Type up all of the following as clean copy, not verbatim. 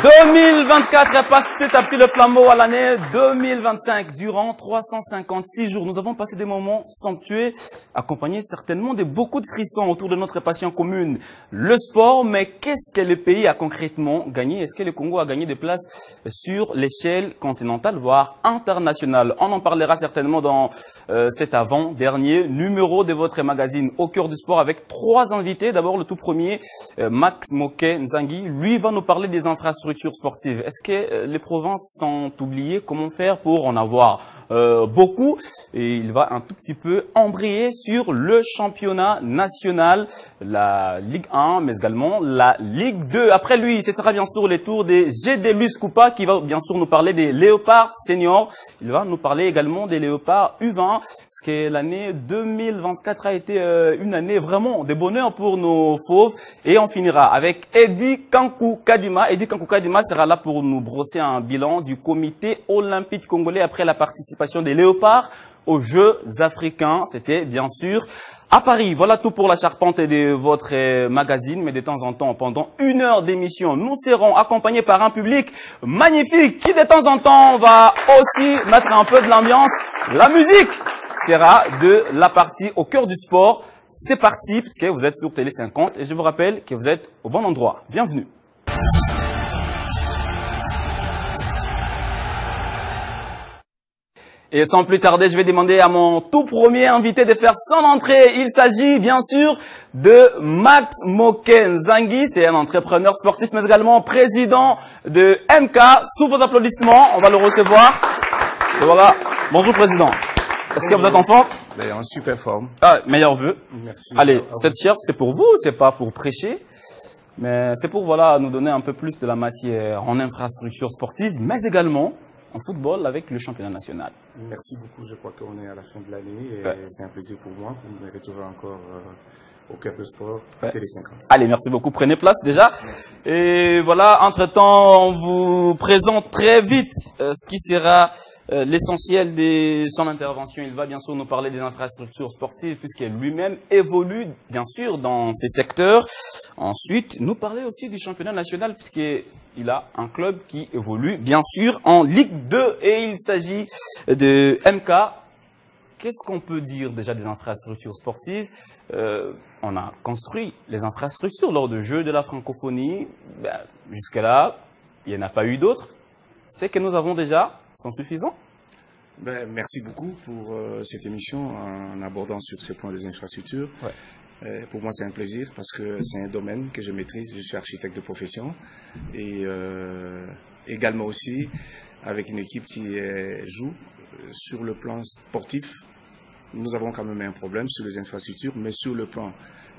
2024 est passé, t'as pris le flambeau à l'année 2025. Durant 356 jours, nous avons passé des moments somptueux, accompagnés certainement de beaucoup de frissons autour de notre passion commune, le sport. Mais qu'est-ce que le pays a concrètement gagné? Est-ce que le Congo a gagné des places sur l'échelle continentale, voire internationale? On en parlera certainement dans cet avant-dernier numéro de votre magazine Au cœur du sport avec trois invités. D'abord, le tout premier, Max Moké Nzangi. Lui va nous parler des infrastructures sportives. Est-ce que les provinces sont oubliées? Comment faire pour en avoir beaucoup? Et il va un tout petit peu embrayer sur le championnat national, la Ligue 1, mais également la Ligue 2. Après lui, ce sera bien sûr les tours des GDLUS Coupa qui va bien sûr nous parler des Léopards seniors. Il va nous parler également des Léopards U20, parce que l'année 2024 a été une année vraiment de bonheur pour nos fauves. Et on finira avec Eddie Kankou Kadima. Eddie Kankou Kadima sera là pour nous brosser un bilan du comité olympique congolais après la participation des Léopards aux Jeux africains. C'était bien sûr à Paris. Voilà tout pour la charpente de votre magazine. Mais de temps en temps, pendant une heure d'émission, nous serons accompagnés par un public magnifique qui de temps en temps va aussi mettre un peu de l'ambiance. La musique sera de la partie au cœur du sport. C'est parti, puisque vous êtes sur Télé 50 et je vous rappelle que vous êtes au bon endroit. Bienvenue. Et sans plus tarder, je vais demander à mon tout premier invité de faire son entrée. Il s'agit bien sûr de Max Moké Nzangi. C'est un entrepreneur sportif, mais également président de MK. Sous vos applaudissements, on va le recevoir. Et voilà. Bonjour président. Est-ce que vous êtes en forme? En super forme. Ah, meilleurs vœux. Merci. Allez, cette chaire, c'est pour vous, c'est pas pour prêcher. Mais c'est pour, voilà, nous donner un peu plus de la matière en infrastructure sportive, mais également en football avec le championnat national. Merci beaucoup. Je crois qu'on est à la fin de l'année et c'est un plaisir pour moi de me retrouver encore au cœur du sport, Télé 50. Allez, merci beaucoup. Prenez place déjà. Merci. Et voilà, entre-temps, on vous présente très vite ce qui sera l'essentiel de son intervention. Il va bien sûr nous parler des infrastructures sportives puisque lui-même évolue bien sûr dans ces secteurs. Ensuite, nous parler aussi du championnat national puisqu'il a un club qui évolue bien sûr en Ligue 2 et il s'agit de MK. Qu'est-ce qu'on peut dire déjà des infrastructures sportives? On a construit les infrastructures lors de Jeux de la francophonie. Jusqu'à là, il n'y en a pas eu d'autres. C'est que nous avons déjà sont suffisants? Merci beaucoup pour cette émission en abordant sur ces points des infrastructures. Pour moi, c'est un plaisir parce que c'est un domaine que je maîtrise. Je suis architecte de profession et également aussi avec une équipe qui joue sur le plan sportif. Nous avons quand même un problème sur les infrastructures, mais sur le plan,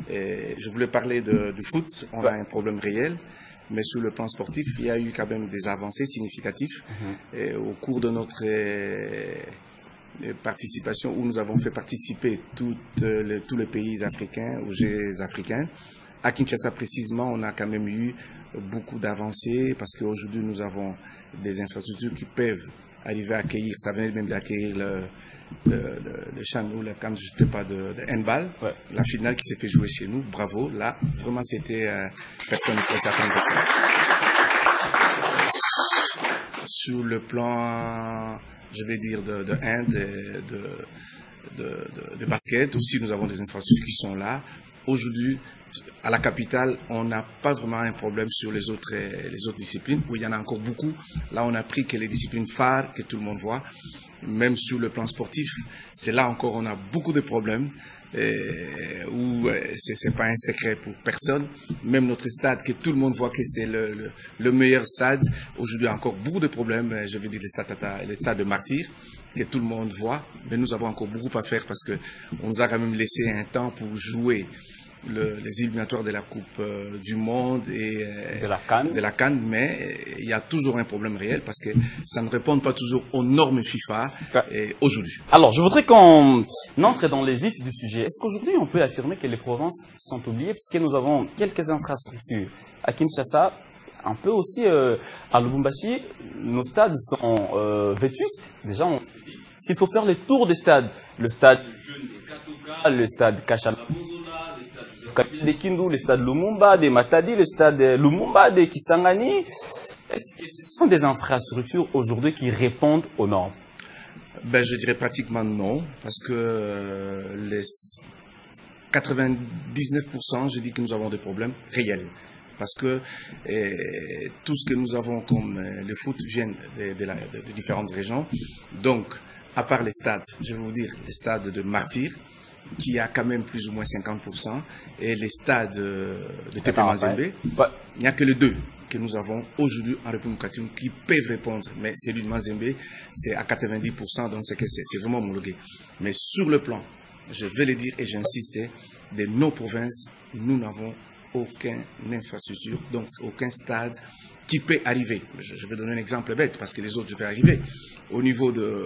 je voulais parler du foot, on a un problème réel. Mais sur le plan sportif, il y a eu quand même des avancées significatives au cours de notre participation où nous avons fait participer tous les pays africains aux Jeux africains. À Kinshasa précisément, on a quand même eu beaucoup d'avancées parce qu'aujourd'hui nous avons des infrastructures qui peuvent arriver à accueillir, ça venait même d'accueillir le Chanou, le camp, je ne sais pas, de handball, la finale qui s'est fait jouer chez nous, bravo, là, vraiment c'était, personne ne pouvait s'attendre à ça. Sur le plan, je vais dire, de hand, de basket, aussi nous avons des infrastructures qui sont là. Aujourd'hui, à la capitale, on n'a pas vraiment un problème sur les autres disciplines, où il y en a encore beaucoup. Là, on a pris que les disciplines phares, que tout le monde voit, même sur le plan sportif, c'est là encore on a beaucoup de problèmes, où c'est pas un secret pour personne. Même notre stade, que tout le monde voit que c'est le meilleur stade, aujourd'hui il y a encore beaucoup de problèmes, je veux dire les stades de martyrs, que tout le monde voit, mais nous avons encore beaucoup à faire parce que on nous a quand même laissé un temps pour jouer les éliminatoires de la Coupe du Monde et de la CAN, mais il y a toujours un problème réel parce que ça ne répond pas toujours aux normes FIFA aujourd'hui. Alors, je voudrais qu'on entre dans les vifs du sujet. Est-ce qu'aujourd'hui, on peut affirmer que les provinces sont oubliées puisque nous avons quelques infrastructures à Kinshasa, un peu aussi à Lubumbashi, nos stades sont vétustes. Déjà, s'il faut faire les tours des stades, le stade Jeune de Katoka, le stade Kachala-Bonzola, le stade de Kindu, le stade Lumumba de Matadi, le stade Lumumba de Kisangani, Est-ce que ce sont des infrastructures aujourd'hui qui répondent aux normes? Ben, je dirais pratiquement non, parce que les 99%, je dis que nous avons des problèmes réels. Parce que tout ce que nous avons comme le foot vient de différentes régions. Donc, à part les stades, je vais vous dire, les stades de Martyr, qui a quand même plus ou moins 50%, et les stades de TP Mazembe, il n'y a que les deux que nous avons aujourd'hui en République catholique qui peuvent répondre. Mais celui de Mazembe, c'est à 90%, donc c'est vraiment homologué. Mais sur le plan, je vais le dire et j'insiste, de nos provinces, nous n'avons aucune infrastructure, donc aucun stade qui peut arriver. Je vais donner un exemple bête parce que les autres, je vais arriver. Au niveau de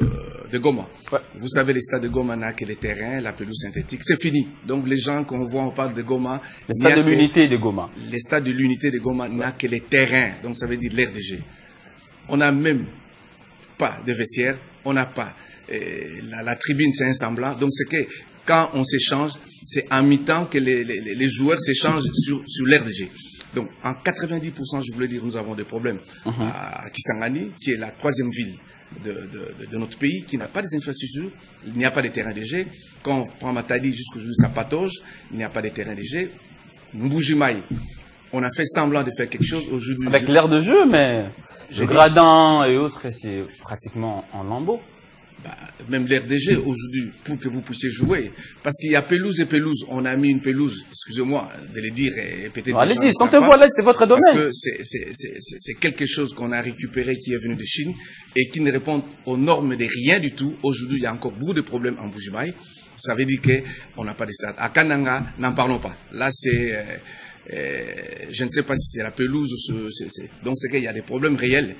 Goma. Ouais. Vous savez, les stades de Goma n'a que les terrains, la pelouse synthétique, c'est fini. Donc les gens qu'on voit, on parle de Goma. Les stades de l'unité de Goma. Les stades de l'unité de Goma n'a que les terrains, donc ça veut dire l'RDG. On n'a même pas de vestiaire, on n'a pas. La tribune, c'est un semblant. Donc c'est que quand on s'échange, c'est en mi-temps que les joueurs s'échangent sur l'RDG. Donc, en 90%, je voulais dire, nous avons des problèmes à Kisangani, qui est la troisième ville de notre pays, qui n'a pas des infrastructures, il n'y a pas de terrain de jeu. Quand on prend Matadi jusqu'aujourd'hui, ça patauge, il n'y a pas de terrain de jeu. Mbujimaï, on a fait semblant de faire quelque chose aujourd'hui. Avec l'air de jeu, mais le gradin et autres, c'est pratiquement en lambeaux. Bah, même l'RDG aujourd'hui, pour que vous puissiez jouer, parce qu'il y a pelouse et pelouse, on a mis une pelouse, excusez-moi de le dire, et peut-être... Allez-y, sentez-vous à l'aise, c'est votre domaine. Parce que c'est quelque chose qu'on a récupéré qui est venu de Chine et qui ne répond aux normes de rien du tout. Aujourd'hui, il y a encore beaucoup de problèmes en Mbujimaï. Ça veut dire qu'on n'a pas de stade. À Kananga, n'en parlons pas. Là, c'est... je ne sais pas si c'est la pelouse ou donc c'est qu'il y a des problèmes réels.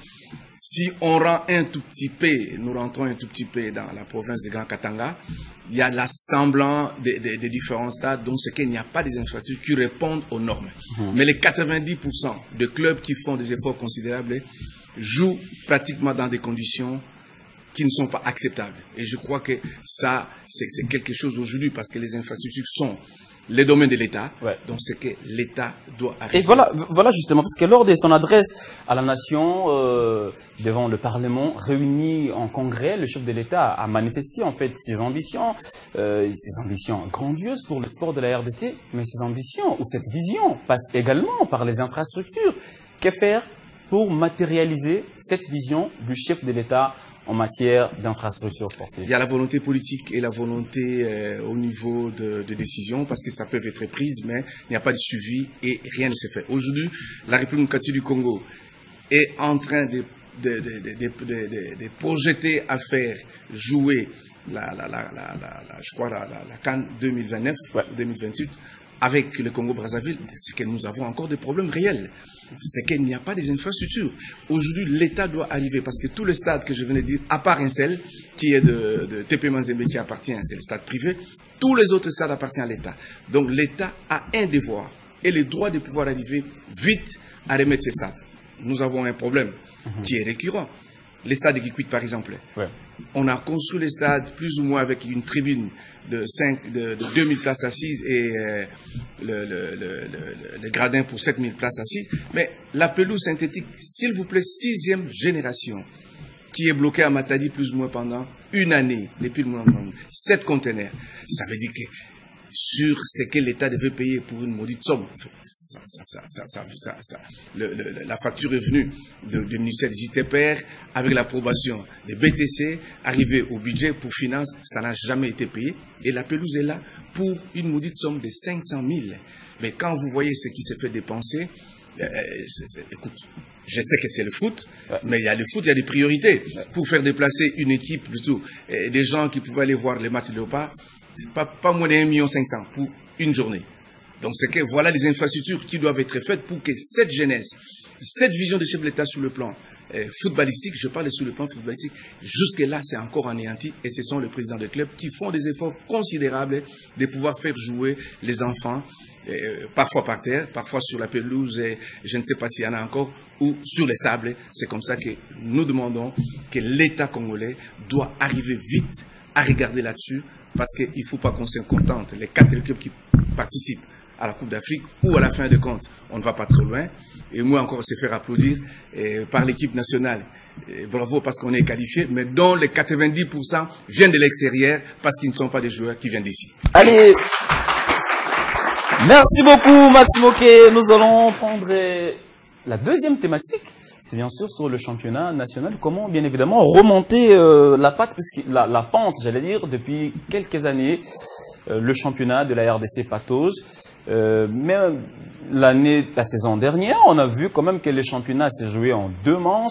Si on rend un tout petit peu, nous rentrons un tout petit peu dans la province de Grand Katanga, il y a l'assemblant des différents stades, donc c'est qu'il n'y a pas des infrastructures qui répondent aux normes. Mais les 90% de clubs qui font des efforts considérables jouent pratiquement dans des conditions qui ne sont pas acceptables. Et je crois que ça, c'est quelque chose aujourd'hui parce que les infrastructures sont les domaines de l'État, donc c'est que l'État doit arriver. Et voilà justement, parce que lors de son adresse à la nation, devant le Parlement, réuni en congrès, le chef de l'État a manifesté en fait ses ambitions grandioses pour le sport de la RDC, mais ces ambitions ou cette vision passe également par les infrastructures. Que faire pour matérialiser cette vision du chef de l'État en matière d'infrastructures sportives? Il y a la volonté politique et la volonté au niveau de décision, parce que ça peut être prise, mais il n'y a pas de suivi et rien ne s'est fait. Aujourd'hui, la République catholique du Congo est en train de projeter à faire jouer je crois la CAN 2029, 2028, avec le Congo-Brazzaville. C'est que nous avons encore des problèmes réels. C'est qu'il n'y a pas des infrastructures. Aujourd'hui, l'État doit arriver, parce que tous les stades que je venais de dire, à part un seul, qui est de TP Mazembe, qui appartient, c'est le stade privé, tous les autres stades appartiennent à l'État. Donc l'État a un devoir et le droit de pouvoir arriver vite à remettre ces stades. Nous avons un problème qui est récurrent. Les stades de Kikwit, par exemple. On a construit les stades plus ou moins avec une tribune de 2000 places assises et le gradin pour 7000 places assises. Mais la pelouse synthétique, s'il vous plaît, 6e génération, qui est bloquée à Matadi plus ou moins pendant une année, depuis le moment 7 conteneurs. Ça veut dire que sur ce que l'État devait payer pour une maudite somme. La facture est venue du ministère des ITPR avec l'approbation des BTC, arrivé au budget pour finance, ça n'a jamais été payé. Et la pelouse est là pour une maudite somme de 500 000. Mais quand vous voyez ce qui s'est fait dépenser, écoute, je sais que c'est le foot, mais il y a le foot, il y a des priorités. Pour faire déplacer une équipe, plutôt, des gens qui pouvaient aller voir les matchs de Léopard, pas moins de 1,5 million pour une journée. Donc c'est que voilà les infrastructures qui doivent être faites pour que cette jeunesse, cette vision du chef de l'État sur le plan footballistique, je parle sur le plan footballistique, jusque-là c'est encore anéanti et ce sont les présidents de clubs qui font des efforts considérables de pouvoir faire jouer les enfants, parfois par terre, parfois sur la pelouse, et je ne sais pas s'il y en a encore, ou sur les sables. C'est comme ça que nous demandons que l'État congolais doit arriver vite à regarder là-dessus, parce qu'il ne faut pas qu'on se contente, les 4 clubs qui participent à la Coupe d'Afrique où à la fin de compte, on ne va pas trop loin. Et moi encore, se faire applaudir par l'équipe nationale. Et bravo parce qu'on est qualifié, mais dont les 90% viennent de l'extérieur parce qu'ils ne sont pas des joueurs qui viennent d'ici. Allez, merci beaucoup Maxime Oké. Nous allons prendre la deuxième thématique. C'est bien sûr sur le championnat national. Comment, bien évidemment, remonter la pente, j'allais dire, depuis quelques années. Le championnat de la RDC patauge. Mais la saison dernière, on a vu quand même que le championnat s'est joué en 2 manches.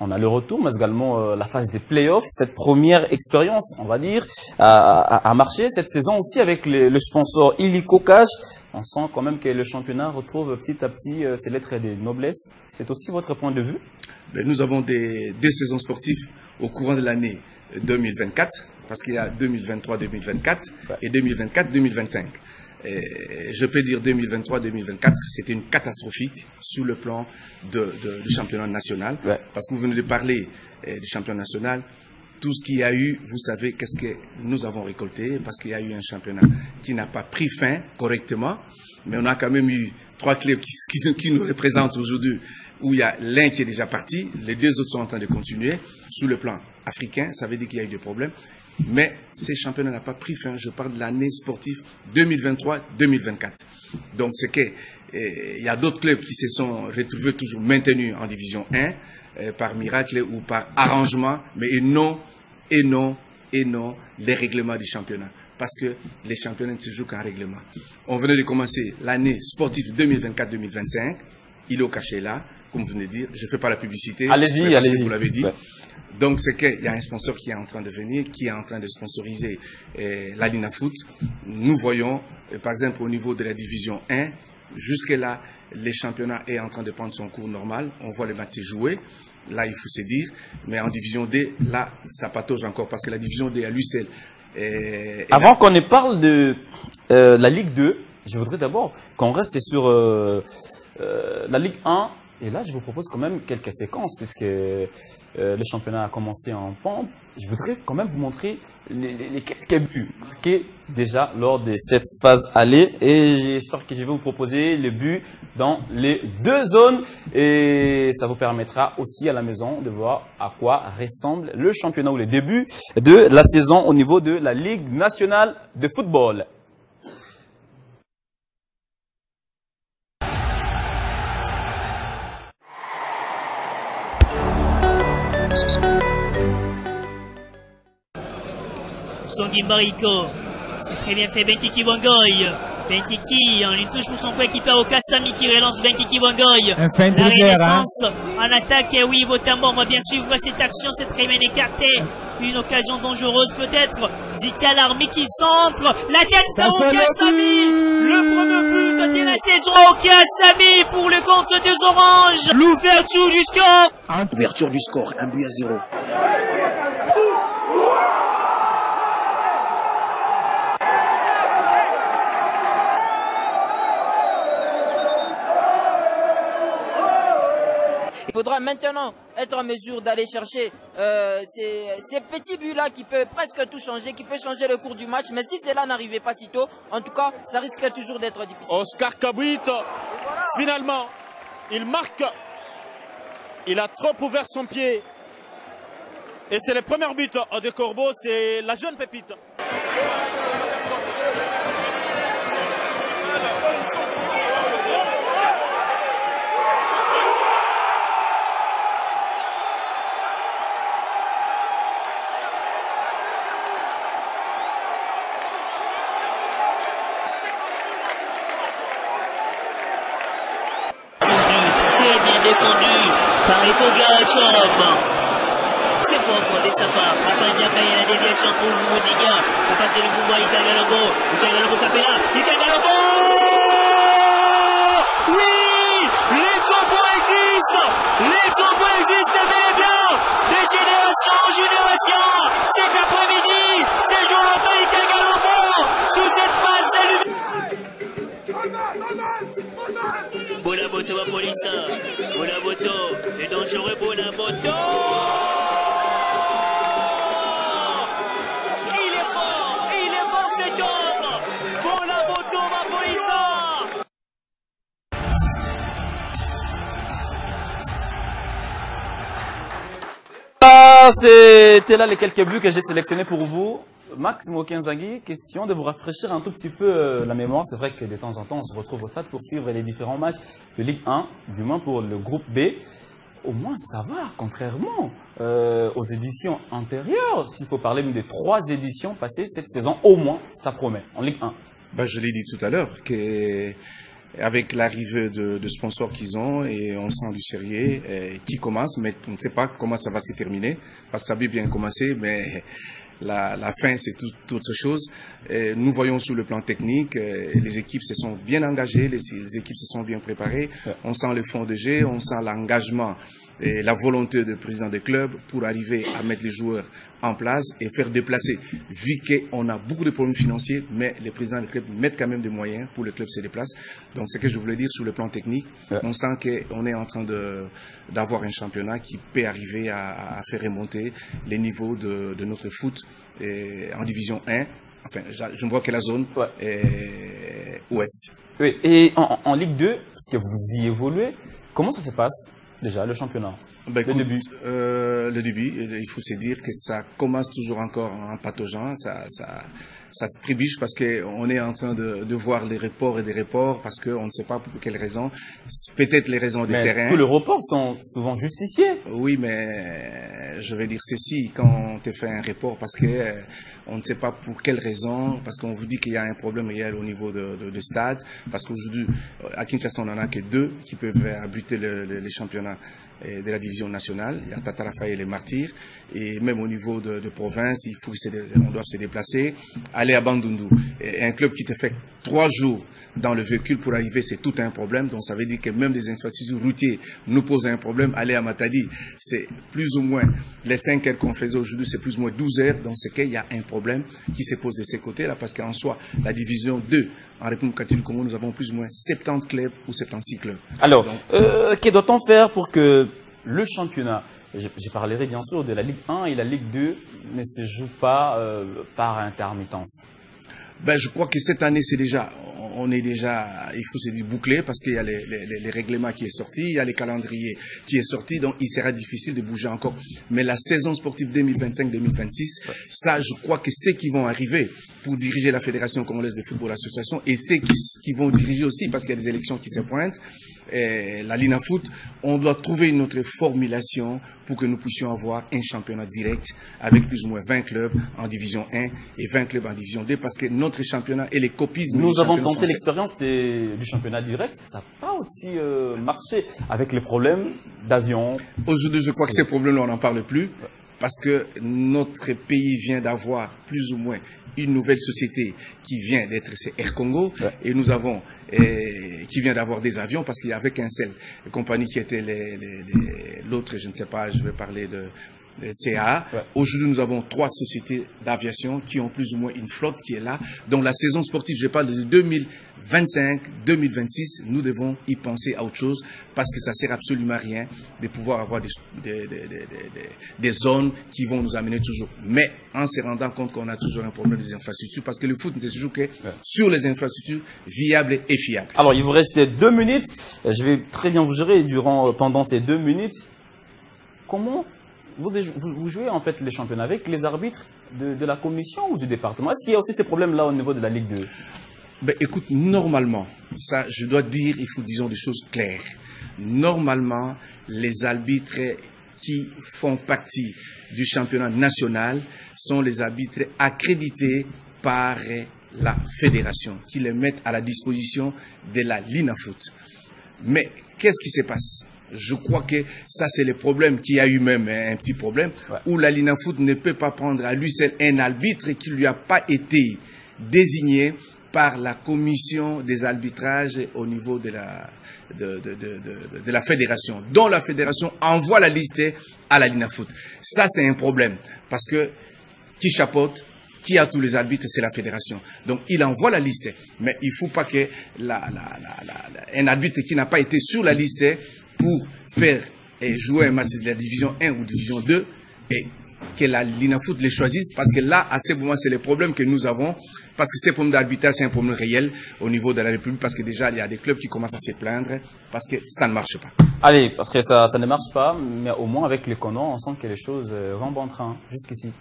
On a le retour, mais également la phase des playoffs. Cette première expérience, on va dire, a marché cette saison aussi avec le sponsor Illico Cash. On sent quand même que le championnat retrouve petit à petit ses lettres de noblesse. C'est aussi votre point de vue? Nous avons deux saisons sportives au courant de l'année 2024, parce qu'il y a 2023-2024 et 2024-2025. Je peux dire 2023-2024, c'était une catastrophique sur le plan du championnat national. Parce que vous venez de parler du championnat national. Tout ce qu'il y a eu, vous savez qu'est-ce que nous avons récolté, parce qu'il y a eu un championnat qui n'a pas pris fin correctement, mais on a quand même eu 3 clubs qui nous représentent aujourd'hui, où il y a l'un qui est déjà parti, les 2 autres sont en train de continuer. Sur le plan africain, ça veut dire qu'il y a eu des problèmes, mais ces championnats n'ont pas pris fin. Je parle de l'année sportive 2023-2024. Donc c'est que il y a d'autres clubs qui se sont retrouvés toujours maintenus en division 1 par miracle ou par arrangement, mais non les règlements du championnat. Parce que les championnats ne se jouent qu'en règlement. On venait de commencer l'année sportive 2024-2025. Il est au cachet là, comme vous venez de dire. Je ne fais pas la publicité. Allez-y, allez-y. Vous l'avez dit. Ouais. Donc c'est qu'il y a un sponsor qui est en train de venir, qui est en train de sponsoriser la Lina Foot. Nous voyons, par exemple, au niveau de la division 1, jusque-là, les championnats est en train de prendre son cours normal. On voit les matchs se jouer. Là, il faut se dire. Mais en division D, là, ça patauge encore parce que la division D à lui seul. Avant qu'on ne parle de la Ligue 2, je voudrais d'abord qu'on reste sur la Ligue 1. Et là, je vous propose quand même quelques séquences puisque le championnat a commencé en pente. Je voudrais quand même vous montrer les quelques buts marqués déjà lors de cette phase aller. Et j'espère que je vais vous proposer les buts dans les 2 zones. Et ça vous permettra aussi à la maison de voir à quoi ressemble le championnat ou les débuts de la saison au niveau de la Ligue nationale de football. Songim Bariko, c'est très bien fait Benkiki Bongoy. Benkiki, on lui touche pour son coéquipier au Kassami qui relance Benkiki Bongoy. La renaissance en attaque, et oui, Botambo, on va bien suivre cette action, c'est très bien écarté. Une occasion dangereuse peut-être. Zika Larmi qui centre, la tête à Okassami. Le premier but de la saison à Okassami pour le compte des Oranges. L'ouverture du score. Ouverture du score, 1-0. Il faudra maintenant être en mesure d'aller chercher ces petits buts-là qui peuvent presque tout changer, qui peuvent changer le cours du match. Mais si cela n'arrivait pas si tôt, en tout cas, ça risquerait toujours d'être difficile. Oscar Kabouit, finalement, il marque. Il a trop ouvert son pied. Et c'est le premier but de Corbeau, c'est la jeune pépite. Par Epogachov. Très bon pour des sapins. Papa Diaka et la déviation pour Moudiga. Papa Télébouma, Ikagalogo Capella. Ikagalogo! Oui! Les 2 points existent! Les 2 points existent, mais bien! De génération en génération! Cet après-midi, c'est Jonathan Ikagalogo! Sous cette passe, c'est lui! Bolaboto va Polissa. Bolaboto, le dangereux Bolaboto. Il est fort cet homme. Bolaboto va Polissa. Voilà, c'était là les quelques buts que j'ai sélectionnés pour vous. Max Mokinzaghi, question de vous rafraîchir un tout petit peu la mémoire. C'est vrai que de temps en temps, on se retrouve au stade pour suivre les différents matchs de Ligue 1, du moins pour le groupe B. Au moins, ça va, contrairement aux éditions antérieures. S'il faut parler des 3 éditions passées cette saison, au moins, ça promet, en Ligue 1. Ben, je l'ai dit tout à l'heure, qu'avec l'arrivée de sponsors qu'ils ont, et on sent du sérieux qui commence, mais on ne sait pas comment ça va se terminer, parce que ça a bien commencé, mais la fin, c'est tout autre chose. Nous voyons sur le plan technique, les équipes se sont bien engagées, les équipes se sont bien préparées. On sent le fond de jeu, on sent l'engagement et la volonté du président des clubs pour arriver à mettre les joueurs en place et faire déplacer. Vu qu'on a beaucoup de problèmes financiers, mais les présidents des clubs mettent quand même des moyens pour que le club se déplace. Donc, ce que je voulais dire sur le plan technique, on sent qu'on est en train d'avoir un championnat qui peut arriver à faire remonter les niveaux de notre foot en division 1. Enfin, je ne vois que la zone ouest. Oui, et en Ligue 2, parce que vous y évoluez, comment ça se passe déjà, le championnat? Ben, le début. Le début, il faut se dire que ça commence toujours encore en pataugeant, ça se trébuche parce qu'on est en train de voir les reports et des reports parce qu'on ne sait pas pour quelles raisons. Peut-être les raisons des terrains. Tous les reports sont souvent justifiés. Oui, mais je vais dire ceci, quand on te fait un report parce que on ne sait pas pour quelles raisons, parce qu'on vous dit qu'il y a un problème réel au niveau de stade, parce qu'aujourd'hui, à Kinshasa, on n'en a que 2 qui peuvent abriter les championnats de la division nationale. Il y a Tata Raphaël et les Martyrs. Et même au niveau de province, on doit se déplacer, aller à Bandundu. Et un club qui te fait 3 jours dans le véhicule pour arriver, c'est tout un problème. Donc ça veut dire que même des infrastructures routières nous posent un problème. Aller à Matadi, c'est plus ou moins les 5 heures qu'on faisait aujourd'hui, c'est plus ou moins 12 heures. Donc c'est qu'il y a un problème qui se pose de ces côtés-là, parce qu'en soi, la division 2 en République catholique Congo, nous avons plus ou moins 70 clubs ou 76 clubs. Alors, que doit-on faire pour que le championnat, je parlerai bien sûr de la Ligue 1 et la Ligue 2, ne se joue pas par intermittence? Ben, je crois que cette année, on est déjà, il faut se dire bouclé, parce qu'il y a les règlements qui est sorti, il y a les calendriers qui est sorti, donc il sera difficile de bouger encore. Mais la saison sportive 2025-2026, ça, je crois que ceux qui vont arriver pour diriger la Fédération congolaise de football association et ceux qui vont diriger aussi, parce qu'il y a des élections qui se pointent, la Linafoot, on doit trouver une autre formulation pour que nous puissions avoir un championnat direct avec plus ou moins 20 clubs en division 1 et 20 clubs en division 2, parce que notre championnat est les copies. Nous avons tenté l'expérience du championnat direct, ça n'a pas aussi marché avec les problèmes d'avion. Aujourd'hui, je crois que ces problèmes-là, on n'en parle plus, parce que notre pays vient d'avoir plus ou moins une nouvelle société qui vient d'être, c'est Air Congo, et nous avons qui vient d'avoir des avions, parce qu'il y avait qu'un seul compagnie qui était l'autre, je ne sais pas, je vais parler de CA. Aujourd'hui, nous avons 3 sociétés d'aviation qui ont plus ou moins une flotte qui est là. Donc la saison sportive, je parle de 2025-2026, nous devons y penser à autre chose, parce que ça sert absolument à rien de pouvoir avoir des zones qui vont nous amener toujours. Mais en se rendant compte qu'on a toujours un problème des infrastructures, parce que le foot ne se joue que sur les infrastructures viables et fiables. Alors, il vous reste 2 minutes. Je vais très bien vous gérer pendant ces 2 minutes. Comment vous jouez en fait les championnats avec les arbitres de la commission ou du département? Est-ce qu'il y a aussi ces problèmes-là au niveau de la Ligue 2? Ben, écoute, normalement, ça, je dois dire, il faut disons des choses claires. Normalement, les arbitres qui font partie du championnat national sont les arbitres accrédités par la fédération, qui les mettent à la disposition de la Linafoot. Mais qu'est-ce qui se passe? Je crois que ça, c'est le problème qu'il y a eu même, un petit problème, où la Linafoot ne peut pas prendre à lui seul un arbitre qui ne lui a pas été désigné par la commission des arbitrages au niveau de la fédération, dont la fédération envoie la liste à la Linafoot. Ça, c'est un problème, parce que qui chapeaute, qui a tous les arbitres, c'est la fédération. Donc, il envoie la liste, mais il ne faut pas que un arbitre qui n'a pas été sur la liste pour faire jouer un match de la division 1 ou division 2 et que la l'INAFOOT les choisisse, parce que là, à ce moment, c'est les problèmes que nous avons, parce que ces problèmes d'arbitrage, c'est un problème réel au niveau de la République, parce que déjà, il y a des clubs qui commencent à se plaindre, parce que ça ne marche pas. Allez, parce que ça ne marche pas, mais au moins avec les Conons, on sent que les choses vont bon train, jusqu'ici.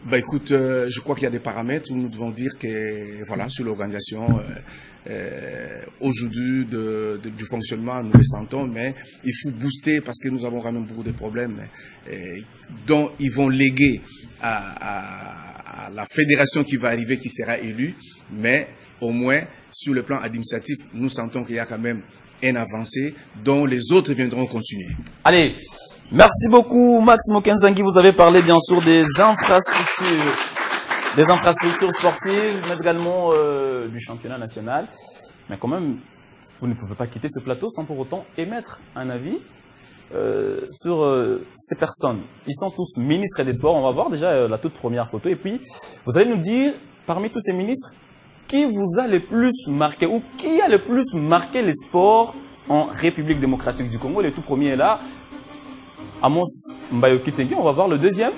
Bah écoute, je crois qu'il y a des paramètres où nous devons dire que, voilà, sur l'organisation, aujourd'hui du fonctionnement, nous les sentons, mais il faut booster parce que nous avons quand même beaucoup de problèmes dont ils vont léguer à la fédération qui va arriver, qui sera élue, mais au moins sur le plan administratif, nous sentons qu'il y a quand même une avancée dont les autres viendront continuer. Allez, merci beaucoup Maximo Kenzangi, vous avez parlé bien sûr des infrastructures sportives, mais également du championnat national. Mais quand même, vous ne pouvez pas quitter ce plateau sans pour autant émettre un avis sur ces personnes. Ils sont tous ministres des Sports. On va voir déjà la toute première photo. Et puis, vous allez nous dire, parmi tous ces ministres, qui vous a le plus marqué ou qui a le plus marqué les sports en République démocratique du Congo. Le tout premier est là, Amos Mbayoki Tengi. On va voir le deuxième.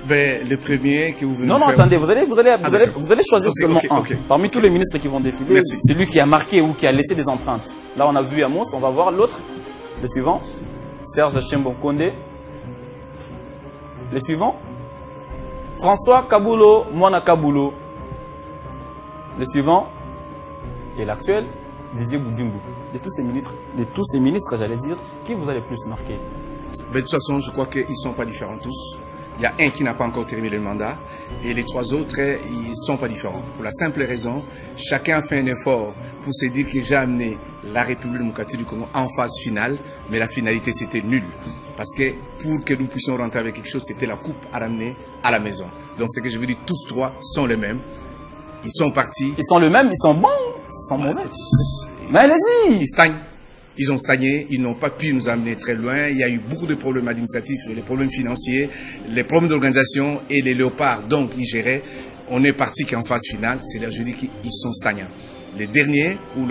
Ben, le premier que vous venez Non, attendez, vous allez choisir seulement un. Parmi tous les ministres qui vont défiler, celui qui a marqué ou qui a laissé des empreintes. Là, on a vu Amos, on va voir l'autre. Le suivant, Serge Chembo-Kondé. Le suivant, François Kabulo, Mwana Kabulo. Le suivant, et l'actuel, Didier Boudimbu. De tous ces ministres, j'allais dire, qui vous a le plus marqué? Ben, de toute façon, je crois qu'ils ne sont pas différents tous. Il y a un qui n'a pas encore terminé le mandat et les trois autres, ils ne sont pas différents. Pour la simple raison, chacun a fait un effort pour se dire que j'ai amené la République démocratique du Congo en phase finale, mais la finalité c'était nul. Parce que pour que nous puissions rentrer avec quelque chose, c'était la coupe à ramener à la maison. Donc ce que je veux dire, tous trois sont les mêmes. Ils sont partis. Ils sont les mêmes, ils sont bons, ils sont mauvais. Mais allez-y! Ils stagnent. Ils ont stagné, ils n'ont pas pu nous amener très loin. Il y a eu beaucoup de problèmes administratifs, les problèmes financiers, les problèmes d'organisation et les léopards, donc ils géraient. On est parti qu'en phase finale, c'est là je dis qu'ils sont stagnants. Les derniers, ou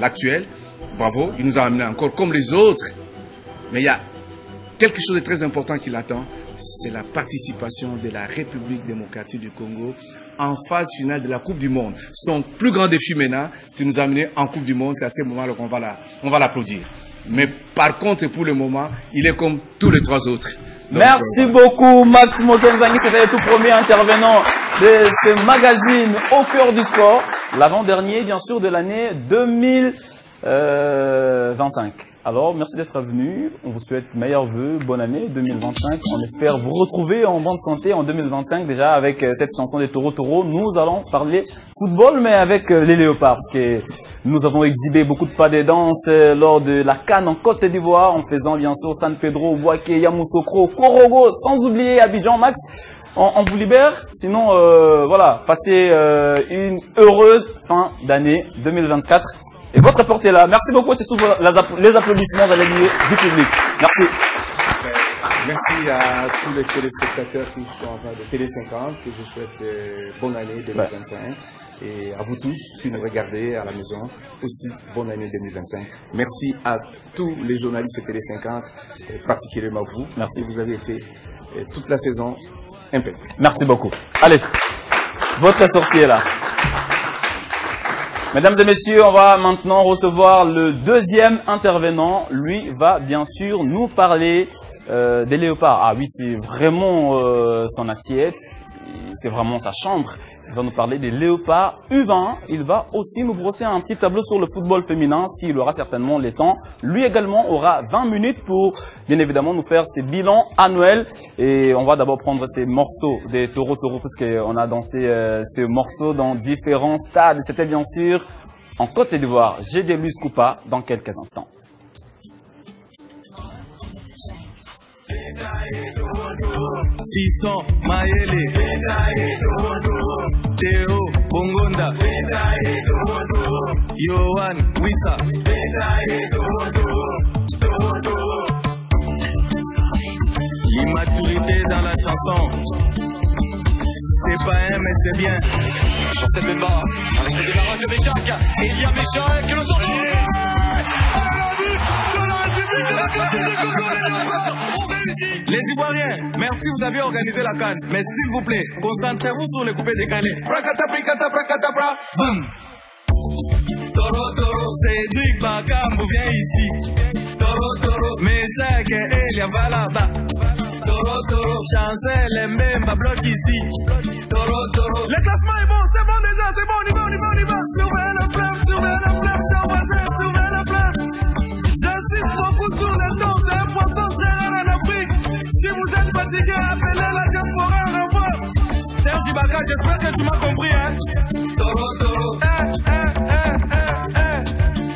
l'actuel, bravo, il nous a amené encore comme les autres. Mais il y a quelque chose de très important qui l'attend, c'est la participation de la République démocratique du Congo en phase finale de la Coupe du Monde. Son plus grand défi maintenant, c'est nous amener en Coupe du Monde. C'est à ce moment-là qu'on va l'applaudir. Mais par contre, pour le moment, il est comme tous les trois autres. Donc, merci beaucoup, Maximo Kenzangi. C'était le tout premier intervenant de ce magazine Au cœur du sport. L'avant-dernier, bien sûr, de l'année 2025. Alors, merci d'être venu. On vous souhaite meilleurs vœux, bonne année 2025. On espère vous retrouver en bonne santé en 2025 déjà avec cette chanson des Toro Toro. Nous allons parler football, mais avec les léopards, parce que nous avons exhibé beaucoup de pas de danse lors de la CAN en Côte d'Ivoire, en faisant bien sûr San Pedro, Bouaké, Yamoussoukro, Korogo, sans oublier Abidjan. Max, on vous libère. Sinon, voilà, passez une heureuse fin d'année 2024. Et votre porte est là. Merci beaucoup. C'est sous les applaudissements, j'allais dire, du public. Merci. Merci à tous les téléspectateurs qui sont en train de Télé 50, que je souhaite bonne année 2025. Et à vous tous qui nous regardez à la maison, aussi bonne année 2025. Merci à tous les journalistes de Télé 50, particulièrement vous. Merci, vous avez été toute la saison impeccable. Merci beaucoup. Allez, votre sortie est là. Mesdames et messieurs, on va maintenant recevoir le deuxième intervenant. Lui va bien sûr nous parler des léopards. Ah oui, c'est vraiment son assiette, c'est vraiment sa chambre. Il va nous parler des léopards U20. Il va aussi nous brosser un petit tableau sur le football féminin, s'il aura certainement le temps. Lui également aura 20 minutes pour, bien évidemment, nous faire ses bilans annuels. Et on va d'abord prendre ces morceaux des Toro Toro, parce qu'on a dansé ces morceaux dans différents stades. C'était bien sûr en Côte d'Ivoire. J'ai des Luis Coupa dans quelques instants. Fiston Mayele, Théo Bongonda, Yohan Wissa. L'immaturité dans la chanson, c'est pas un mais c'est bien. Sur cette barre, avec ce démarrage de Béchac, il y a Béchac, le sort. Les Ivoiriens, merci, vous avez organisé la CAN. Mais s'il vous plaît, concentrez-vous sur les coupés décalés. Prakata, prakata, prakata, pra. Boum. Toro, toro, Cédric Bakambu, viens ici. Toro, toro, Meshak et Elia Valada. Toro, toro, Chancel et Mbemba bloc ici. Toro, toro. Le classement est bon, c'est bon déjà, c'est bon, on y va, on y va, on y va. Surveillez le fleuve, chien voisin, surveillez le fleuve. J'insiste beaucoup sur les temps, c'est un poisson très rare en Afrique. Si vous êtes fatigué, appelez la diaspora, au revoir. Serge Ibaka, j'espère que tu m'as compris, hein. Toro, toro,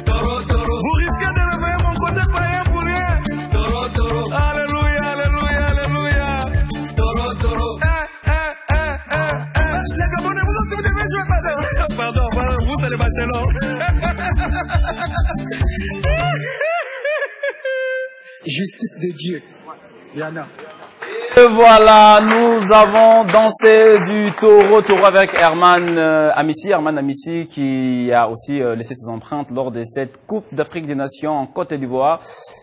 Toro, toro. Vous risquez de réveiller mon côté païen pour rien. Toro, toro. Alléluia, alléluia, alléluia. Toro, toro. Les Gabonais, vous aussi, vous devez jouer, pardon. Pardon, vous, c'est les Bachelors. Justice de Dieu. Yana. Et voilà, nous avons dansé du taureau avec Herman Amissi qui a aussi laissé ses empreintes lors de cette Coupe d'Afrique des Nations en Côte d'Ivoire.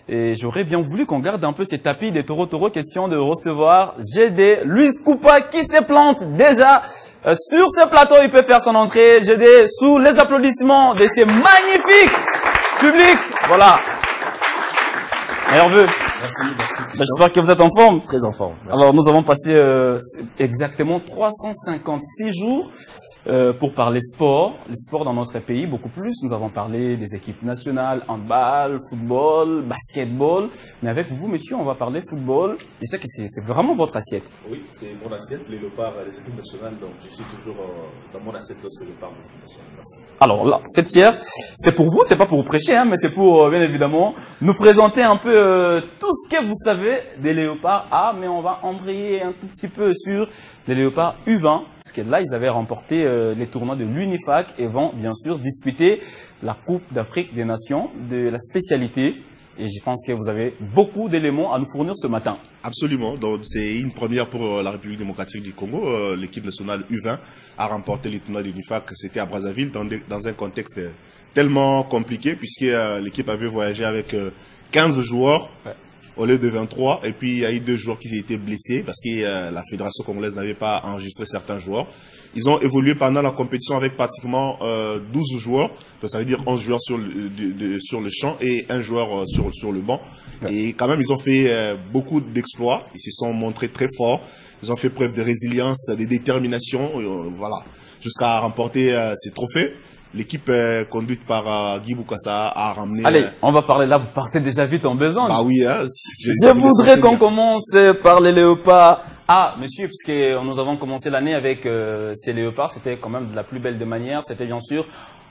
Et j'aurais bien voulu qu'on garde un peu ces tapis des taureaux. Question de recevoir GD Luis Coupa qui se plante déjà sur ce plateau. Il peut faire son entrée. GD sous les applaudissements de ces magnifiques publics. Voilà. Meilleurs vœux. J'espère que vous êtes en forme. Très en forme. Merci. Alors, nous avons passé exactement 356 jours pour parler sport. Les sports dans notre pays, beaucoup plus. Nous avons parlé des équipes nationales, handball, football, basketball. Mais avec vous, messieurs, on va parler football. Et ça, c'est vraiment votre assiette. Oui, c'est mon assiette. Les léopards, les équipes nationales. Donc, je suis toujours dans mon assiette lorsque je parle de l'équipe nationale. Merci. Alors là, cette tiers, c'est pour vous, c'est pas pour vous prêcher, hein, mais c'est pour, bien évidemment, nous présenter un peu tout ce que vous savez des léopards A, mais on va embrayer un tout petit peu sur les léopards U20, parce que là, ils avaient remporté les tournois de l'UNIFAC et vont bien sûr disputer la Coupe d'Afrique des Nations de la spécialité. Et je pense que vous avez beaucoup d'éléments à nous fournir ce matin. Absolument. Donc, c'est une première pour la République démocratique du Congo. L'équipe nationale U20 a remporté les tournois de l'UNIFAC. C'était à Brazzaville dans un contexte tellement compliqué puisque l'équipe avait voyagé avec 15 joueurs. Ouais. Au lieu de 23, et puis il y a eu 2 joueurs qui ont été blessés parce que la fédération congolaise n'avait pas enregistré certains joueurs. Ils ont évolué pendant la compétition avec pratiquement 12 joueurs, donc ça veut dire 11 joueurs sur le champ et 1 joueur sur le banc. Ouais. Et quand même, ils ont fait beaucoup d'exploits, ils se sont montrés très forts, ils ont fait preuve de résilience, de détermination, voilà, jusqu'à remporter ces trophées. L'équipe conduite par Guy Boukassa a ramené... Allez, on va parler là, vous partez déjà vite en besogne. Bah oui, hein. Je voudrais qu'on commence par les léopards. Ah, monsieur, puisque nous avons commencé l'année avec ces léopards, c'était quand même de la plus belle des manières. C'était bien sûr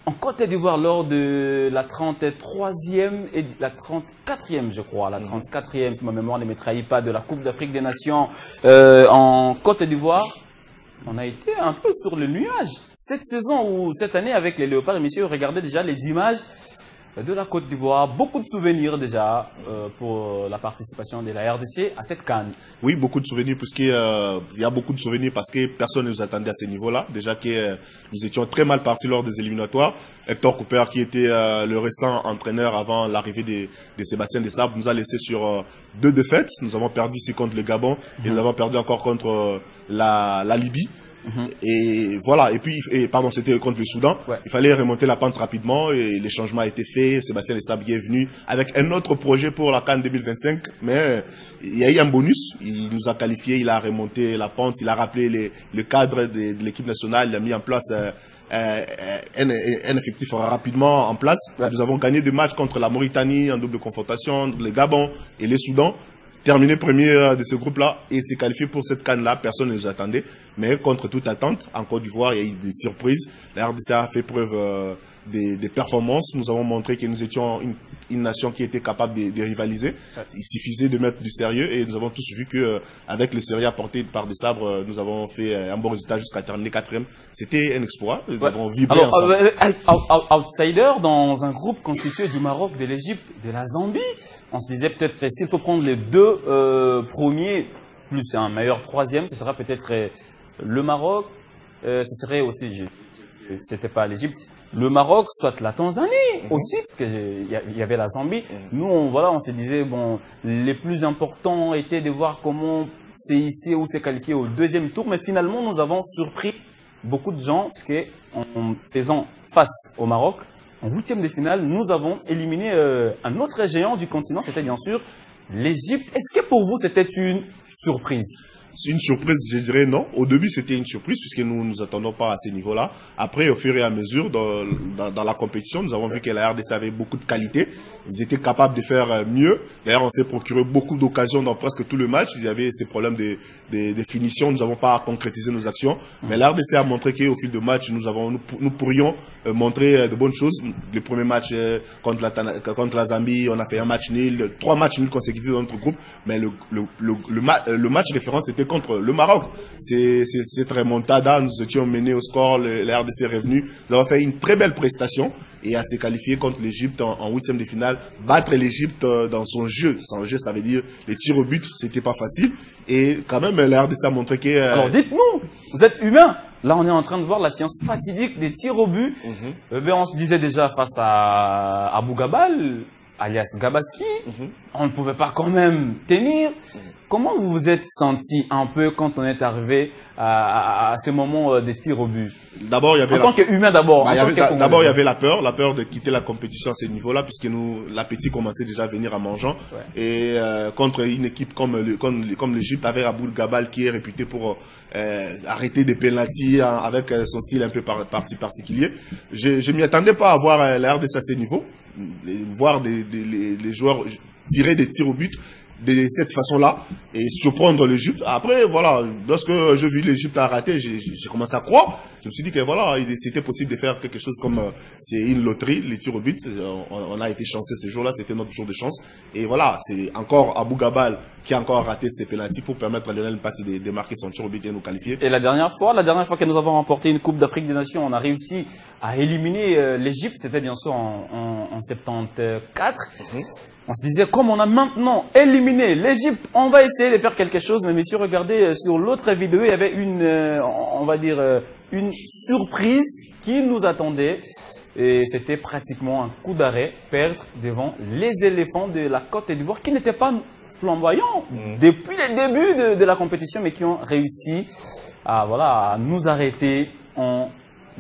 en Côte d'Ivoire lors de la 33e et la 34e, je crois. La 34e, si ma mémoire ne me trahit pas, de la Coupe d'Afrique des Nations en Côte d'Ivoire. On a été un peu sur le nuage cette saison ou cette année avec les léopards. Et messieurs, regardez déjà les images de la Côte d'Ivoire. Beaucoup de souvenirs déjà pour la participation de la RDC à cette CAN. Oui, beaucoup de souvenirs puisqu'il y a beaucoup de souvenirs parce que personne ne nous attendait à ce niveau-là. Déjà que nous étions très mal partis lors des éliminatoires. Hector Cooper, qui était le récent entraîneur avant l'arrivée de Sébastien Desabre, nous a laissé sur 2 défaites. Nous avons perdu ici contre le Gabon et nous avons perdu encore contre la Libye. Et voilà, et puis, pardon, c'était contre le Soudan. Ouais. Il fallait remonter la pente rapidement et les changements a été faits. Sébastien Desabre est venu avec un autre projet pour la CAN 2025, mais il y a eu un bonus. Il nous a qualifié, il a remonté la pente, il a rappelé le cadre de l'équipe nationale, il a mis en place un effectif rapidement en place. Ouais. Nous avons gagné 2 matchs contre la Mauritanie en double confrontation, le Gabon et le Soudan. Terminé premier de ce groupe-là et s'est qualifié pour cette CAN-là. Personne ne nous attendait. Mais contre toute attente, en Côte d'Ivoire, il y a eu des surprises. La RDC a fait preuve des performances. Nous avons montré que nous étions une nation qui était capable de rivaliser. Il suffisait de mettre du sérieux et nous avons tous vu que avec le sérieux apporté par Desabre, nous avons fait un bon résultat jusqu'à terminer 4e. C'était un exploit. Nous avons vibré ensemble. Outsider dans un groupe constitué du Maroc, de l'Égypte, de la Zambie. On se disait peut-être s'il faut prendre les 2 premiers, plus un meilleur 3e, ce sera peut-être le Maroc, ce serait aussi c'était pas l'Égypte, le Maroc, soit la Tanzanie aussi, parce qu'il y avait la Zambie. Nous, on se disait, bon, les plus importants étaient de voir comment c'est ici ou c'est qualifié au deuxième tour, mais finalement, nous avons surpris beaucoup de gens, parce qu'en faisant face au Maroc, en huitième de finale, nous avons éliminé un autre géant du continent, c'était bien sûr l'Égypte. Est-ce que pour vous, c'était une surprise? C'est une surprise, je dirais non. Au début, c'était une surprise puisque nous ne nous attendons pas à ce niveau-là. Après, au fur et à mesure, dans la compétition, nous avons vu que la RDC avait beaucoup de qualité. Ils étaient capables de faire mieux. D'ailleurs, on s'est procuré beaucoup d'occasions dans presque tout le match. Il y avait ces problèmes de finition. Nous n'avons pas concrétisé nos actions. Mais la RDC a montré qu'au fil de match, nous pourrions montrer de bonnes choses. Le premier match contre la Zambie, on a fait un match nul, 3 matchs nuls consécutifs dans notre groupe. Mais le match référence était contre le Maroc. C'est très remontada. Nous étions menés au score. La RDC est revenu. Nous avons fait une très belle prestation et à se qualifier contre l'Égypte en huitième de finale. Battre l'Égypte dans son jeu. Son jeu, ça veut dire les tirs au but, c'était pas facile. Et quand même, la RDC a montré que... Alors dites-nous, vous êtes humain. Là, on est en train de voir la science fatidique des tirs au but. On se disait déjà face à Abou Gabal, alias Gabaski, on ne pouvait pas quand même tenir. Comment vous vous êtes senti un peu quand on est arrivé à ces moments des tirs au but? D'abord, il y avait en tant qu'humain d'abord. D'abord, il y avait la peur de quitter la compétition à ce niveau-là, puisque l'appétit commençait déjà à venir en mangeant. Et contre une équipe comme l'Égypte, avec Abou Gabal qui est réputé pour arrêter des pénaltys avec son style un peu particulier. Je m'y attendais pas à voir la RDC à ce niveau, voir les joueurs tirer des tirs au but de cette façon-là et surprendre l'Égypte. Après, voilà, lorsque j'ai vu l'Égypte a raté, j'ai commencé à croire. Je me suis dit que voilà, c'était possible de faire quelque chose comme c'est une loterie, les tirs au but. On a été chanceux ce jour-là, c'était notre jour de chance. Et voilà, c'est encore Abou Gabal qui a encore raté ses pénaltys pour permettre à Lionel Messi de marquer son tir au but et nous qualifier. Et la dernière fois que nous avons remporté une Coupe d'Afrique des Nations, on a réussi à éliminer l'Égypte, c'était bien sûr en 74. On se disait, comme on a maintenant éliminé l'Égypte, on va essayer de faire quelque chose. Mais messieurs, regardez, sur l'autre vidéo, il y avait une surprise qui nous attendait. Et c'était pratiquement un coup d'arrêt, perdre devant les éléphants de la Côte d'Ivoire, qui n'étaient pas flamboyants depuis le début de la compétition, mais qui ont réussi à nous arrêter en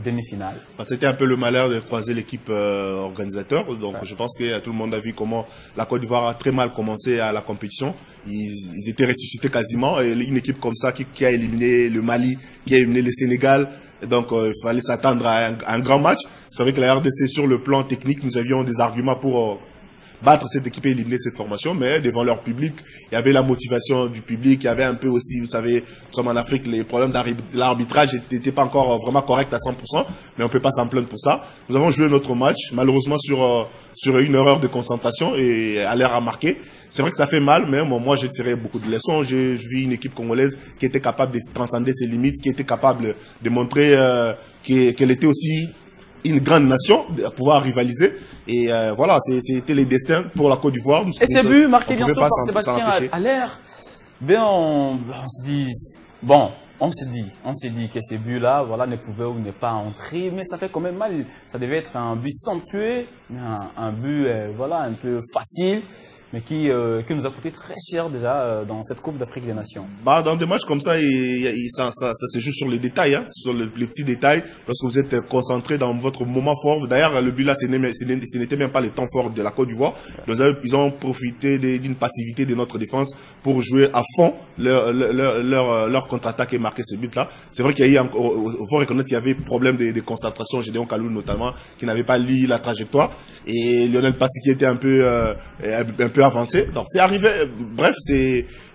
demi-finale. C'était un peu le malheur de croiser l'équipe organisateur. Donc je pense que tout le monde a vu comment la Côte d'Ivoire a très mal commencé à la compétition. Ils étaient ressuscités quasiment. Et une équipe comme ça qui a éliminé le Mali, qui a éliminé le Sénégal. Donc il fallait s'attendre à un grand match. C'est vrai que la RDC, sur le plan technique, nous avions des arguments pour battre cette équipe et éliminer cette formation, mais devant leur public, il y avait la motivation du public, il y avait un peu aussi, vous savez, nous sommes en Afrique, les problèmes de l'arbitrage n'étaient pas encore vraiment corrects à 100%, mais on peut pas s'en plaindre pour ça. Nous avons joué notre match, malheureusement sur une erreur de concentration et à l'air à marquer. C'est vrai que ça fait mal, mais moi j'ai tiré beaucoup de leçons. J'ai vu une équipe congolaise qui était capable de transcender ses limites, qui était capable de montrer qu'elle était aussi une grande nation, de pouvoir rivaliser. Et voilà, c'était les destins pour la Côte d'Ivoire. Et ces buts marqués bien sûr par Sébastien Haller, on se dit, bon, on s'est dit que ces buts-là, voilà, ne pouvaient ou ne pas entrer, mais ça fait quand même mal. Ça devait être un but somptueux, un but, voilà, un peu facile, mais qui nous a coûté très cher déjà dans cette Coupe d'Afrique des Nations. Dans des matchs comme ça, ça se joue sur les détails, sur les petits détails, lorsque vous êtes concentré dans votre moment fort. D'ailleurs, le but là, ce n'était même pas le temps fort de la Côte d'Ivoire. Ils ont profité d'une passivité de notre défense pour jouer à fond leur contre-attaque et marquer ce but là. C'est vrai qu'il y a eu, faut reconnaître qu'il y avait problème de concentration, Gédéon Kalou notamment, qui n'avait pas lu la trajectoire, et Lionel Messi qui était un peu avancé. Donc c'est arrivé, bref,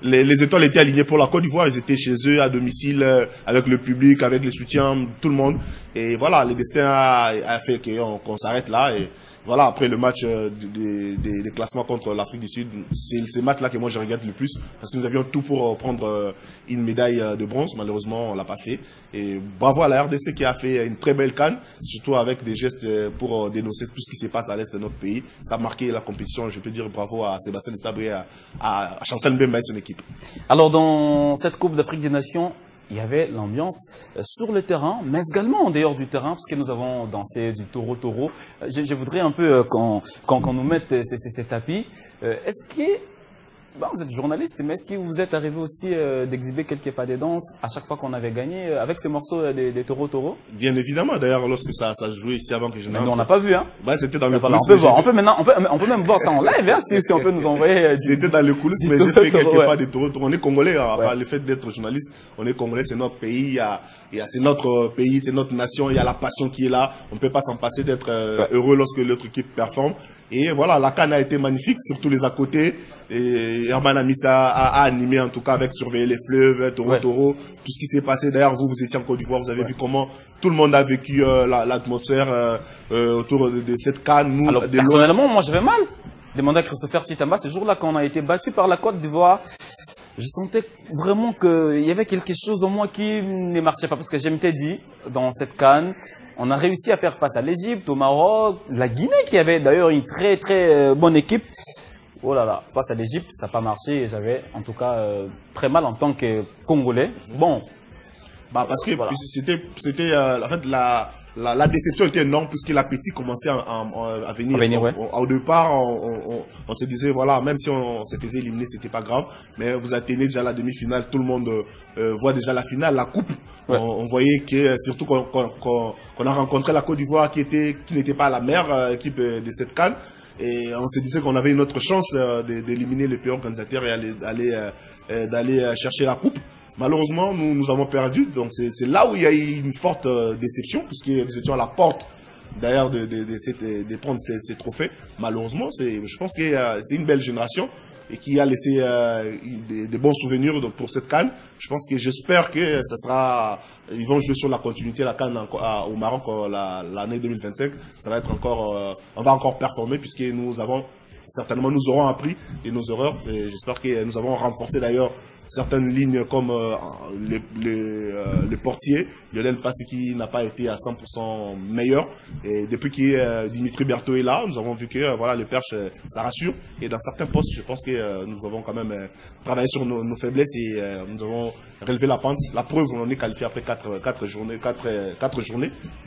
les étoiles étaient alignées pour la Côte d'Ivoire, ils étaient chez eux à domicile, avec le public, avec les soutiens, tout le monde. Et voilà, le destin a fait qu'on s'arrête là. Et voilà, après le match des classements contre l'Afrique du Sud, c'est ce match-là que moi je regrette le plus, parce que nous avions tout pour prendre une médaille de bronze. Malheureusement, on l'a pas fait. Et bravo à la RDC qui a fait une très belle CAN, surtout avec des gestes pour dénoncer tout ce qui se passe à l'est de notre pays. Ça a marqué la compétition. Je peux dire bravo à Sébastien Desabre et à Chancel Mbemba et son équipe. Alors dans cette Coupe d'Afrique des Nations, il y avait l'ambiance sur le terrain, mais également en dehors du terrain, parce que nous avons dansé du taureau. Je voudrais un peu qu'on nous mette ces tapis. Est-ce que, vous êtes journaliste, mais est-ce que vous êtes arrivé aussi d'exhiber quelques pas de danse à chaque fois qu'on avait gagné avec ces morceaux des taureaux? Bien évidemment, d'ailleurs, lorsque ça jouait ici avant que je n'entre. Mais on n'a pas vu, hein. Ouais, c'était dans le coulisses. On peut voir, on peut même voir ça en live, hein, si on peut nous envoyer. C'était dans le coulisses, mais j'ai fait quelques pas de taureaux. On est congolais, à part le fait d'être journaliste, on est congolais, c'est notre pays, c'est notre pays, c'est notre nation, il y a la passion qui est là. On ne peut pas s'en passer d'être heureux lorsque l'autre équipe performe. Et voilà, la CAN a été magnifique sur tous les à côté. Et Herman Amissa a animé en tout cas avec surveiller les fleuves, taureau, tout ce qui s'est passé. D'ailleurs, vous étiez en Côte d'Ivoire, vous avez vu comment tout le monde a vécu l'atmosphère autour de cette CAN. Alors, personnellement, moi j'avais mal. Demandé à Christopher Chitamba, ce jour-là, quand on a été battu par la Côte d'Ivoire, je sentais vraiment qu'il y avait quelque chose en moi qui ne marchait pas. Parce que je m'étais dit, dans cette CAN, on a réussi à faire face à l'Égypte, au Maroc, la Guinée qui avait d'ailleurs une très très bonne équipe. Oh là là, face à l'Égypte, ça n'a pas marché et j'avais en tout cas très mal en tant que Congolais. Bon. Parce que voilà. C'était en fait la déception était énorme puisque l'appétit commençait à venir. Au départ, on se disait, voilà, même si on se faisait éliminer, c'était pas grave. Mais vous atteignez déjà la demi-finale, tout le monde voit déjà la finale, la coupe. Ouais. On voyait que, surtout qu'on a rencontré la Côte d'Ivoire qui n'était pas la meilleure équipe de cette CAN. Et on se disait qu'on avait une autre chance d'éliminer les pays organisateurs et d'aller chercher la coupe. Malheureusement, nous avons perdu. Donc c'est là où il y a eu une forte déception, puisque nous étions à la porte d'ailleurs de prendre ces trophées. Malheureusement, je pense que c'est une belle génération et qui a laissé des bons souvenirs pour cette CAN. J'espère que ça sera, ils vont jouer sur la continuité la CAN au Maroc l'année 2025. Ça va être encore, on va encore performer puisque nous aurons appris de nos erreurs et j'espère que nous avons renforcé d'ailleurs certaines lignes comme le portier, Lionel Passy qui n'a pas été à 100% meilleur. Et depuis que Dimitri Berthaud est là, nous avons vu que voilà, le perche, ça rassure. Et dans certains postes, je pense que nous avons quand même travaillé sur nos faiblesses et nous avons relevé la pente. La preuve, on est qualifié après 4 journées.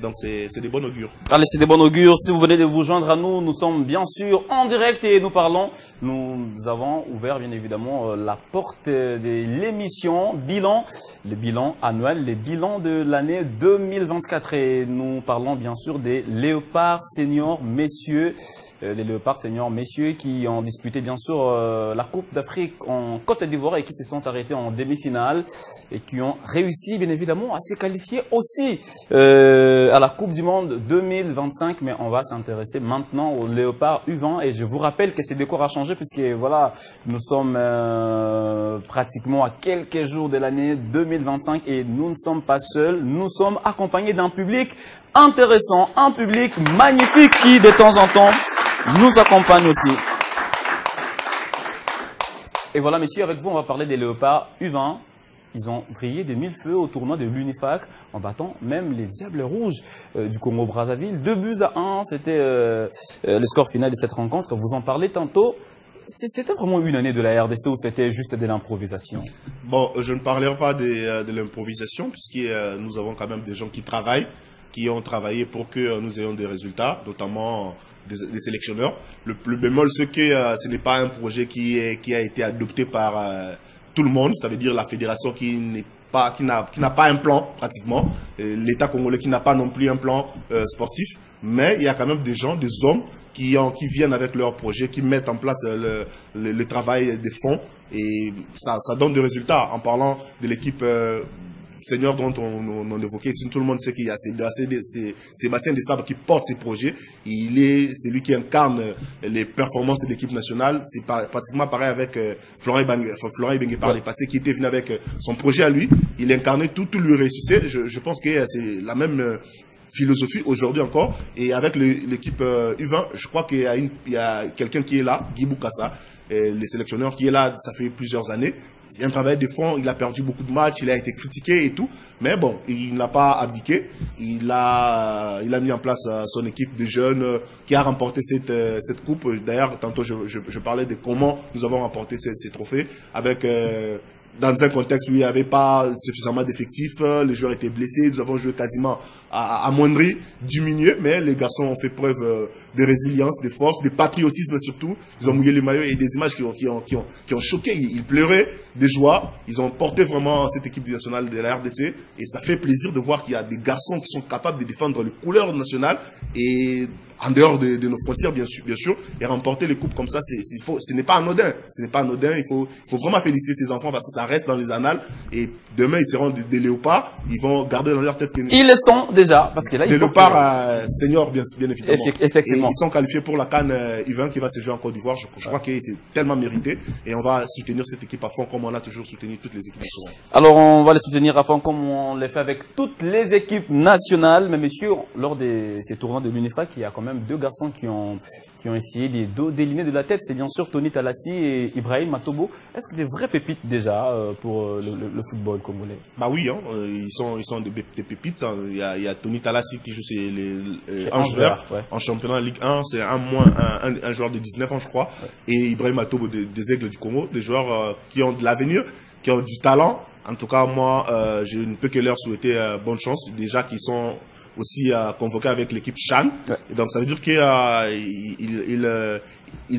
Donc c'est des bons augures. Allez, c'est des bons augures. Si vous venez de vous joindre à nous, nous sommes bien sûr en direct et nous parlons. Nous avons ouvert bien évidemment la porte de l'émission bilan, le bilan annuel, les bilans de l'année 2024 et nous parlons bien sûr des Léopards seniors messieurs, les Léopards seniors messieurs qui ont disputé bien sûr la Coupe d'Afrique en Côte d'Ivoire et qui se sont arrêtés en demi-finale et qui ont réussi bien évidemment à se qualifier aussi à la Coupe du Monde 2025. Mais on va s'intéresser maintenant aux Léopards U20 et je vous rappelle que ce décor a changé puisque voilà, nous sommes pratiquement à quelques jours de l'année 2025 et nous ne sommes pas seuls, nous sommes accompagnés d'un public intéressant, un public magnifique qui de temps en temps nous accompagne aussi. Et voilà messieurs, avec vous on va parler des Léopards U20. Ils ont brillé des mille feux au tournoi de l'Unifac en battant même les Diables Rouges du Congo-Brazzaville. 2-1, c'était le score final de cette rencontre. Vous en parlez tantôt. C'était vraiment une année de la RDC ou c'était juste de l'improvisation? Bon, je ne parlerai pas de l'improvisation puisque nous avons quand même des gens qui travaillent, qui ont travaillé pour que nous ayons des résultats, notamment des sélectionneurs. Le bémol, c'est que ce n'est pas un projet qui a été adopté par tout le monde. Ça veut dire la fédération qui n'a pas un plan pratiquement, l'État congolais qui n'a pas non plus un plan sportif, mais il y a quand même des gens, des hommes qui viennent avec leurs projets, qui mettent en place le travail des fonds et ça donne des résultats. En parlant de l'équipe senior dont on évoquait, tout le monde sait qu'il y a Sébastien Desabre qui porte ces projets. C'est lui qui incarne les performances de l'équipe nationale. C'est pratiquement pareil avec Florent Ibengue par le passé qui était venu avec son projet à lui. Il incarnait tout lui réussissait. Je pense que c'est la même philosophie aujourd'hui encore et avec l'équipe U20 je crois qu'il y a quelqu'un qui est là, Guy Boukassa, le sélectionneur qui est là, ça fait plusieurs années. Il y a un travail de fond, il a perdu beaucoup de matchs, il a été critiqué et tout, mais bon, il n'a pas abdiqué, il a mis en place son équipe de jeunes qui a remporté cette coupe. D'ailleurs, tantôt je parlais de comment nous avons remporté ces trophées avec dans un contexte où il n'y avait pas suffisamment d'effectifs, les joueurs étaient blessés, nous avons joué quasiment amoindri, diminué, mais les garçons ont fait preuve de résilience, de force, de patriotisme surtout. Ils ont mouillé les maillots et des images qui ont choqué. Ils pleuraient de joie. Ils ont porté vraiment cette équipe nationale de la RDC et ça fait plaisir de voir qu'il y a des garçons qui sont capables de défendre les couleurs nationales et en dehors de nos frontières, bien sûr, et remporter les coupes comme ça, ce n'est pas anodin. Ce n'est pas anodin. Il faut vraiment féliciter ces enfants parce que ça reste dans les annales. Et demain, ils seront des léopards. Ils vont garder dans leur tête que ils le sont déjà, parce que là, des léopards seniors, bien évidemment. Effectivement. Et ils sont qualifiés pour la CAN U20 qui va se jouer en Côte d'Ivoire. Je crois que c'est tellement mérité. Et on va soutenir cette équipe à fond comme on a toujours soutenu toutes les équipes nationales. Alors, on va les soutenir à fond comme on les fait avec toutes les équipes nationales. Mais messieurs, lors de ces tournois de l'UNIFAC, il y a quand même deux garçons qui ont essayé d'éliminer de la tête. C'est bien sûr Tony Talassi et Ibrahim Matobo. Est-ce que des vraies pépites déjà pour le football congolais? Bah oui, hein, ils sont des pépites. Hein. Il y a Tony Talassi qui joue les Anges Verts en championnat Ligue 1. C'est un joueur de 19 ans, je crois. Ouais. Et Ibrahim Matobo des Aigles du Congo, des joueurs qui ont de l'avenir, qui ont du talent. En tout cas, moi, je ne peux que leur souhaiter bonne chance. Déjà qu'ils sont aussi convoqués avec l'équipe Chan. Ouais. Et donc, ça veut dire qu'ils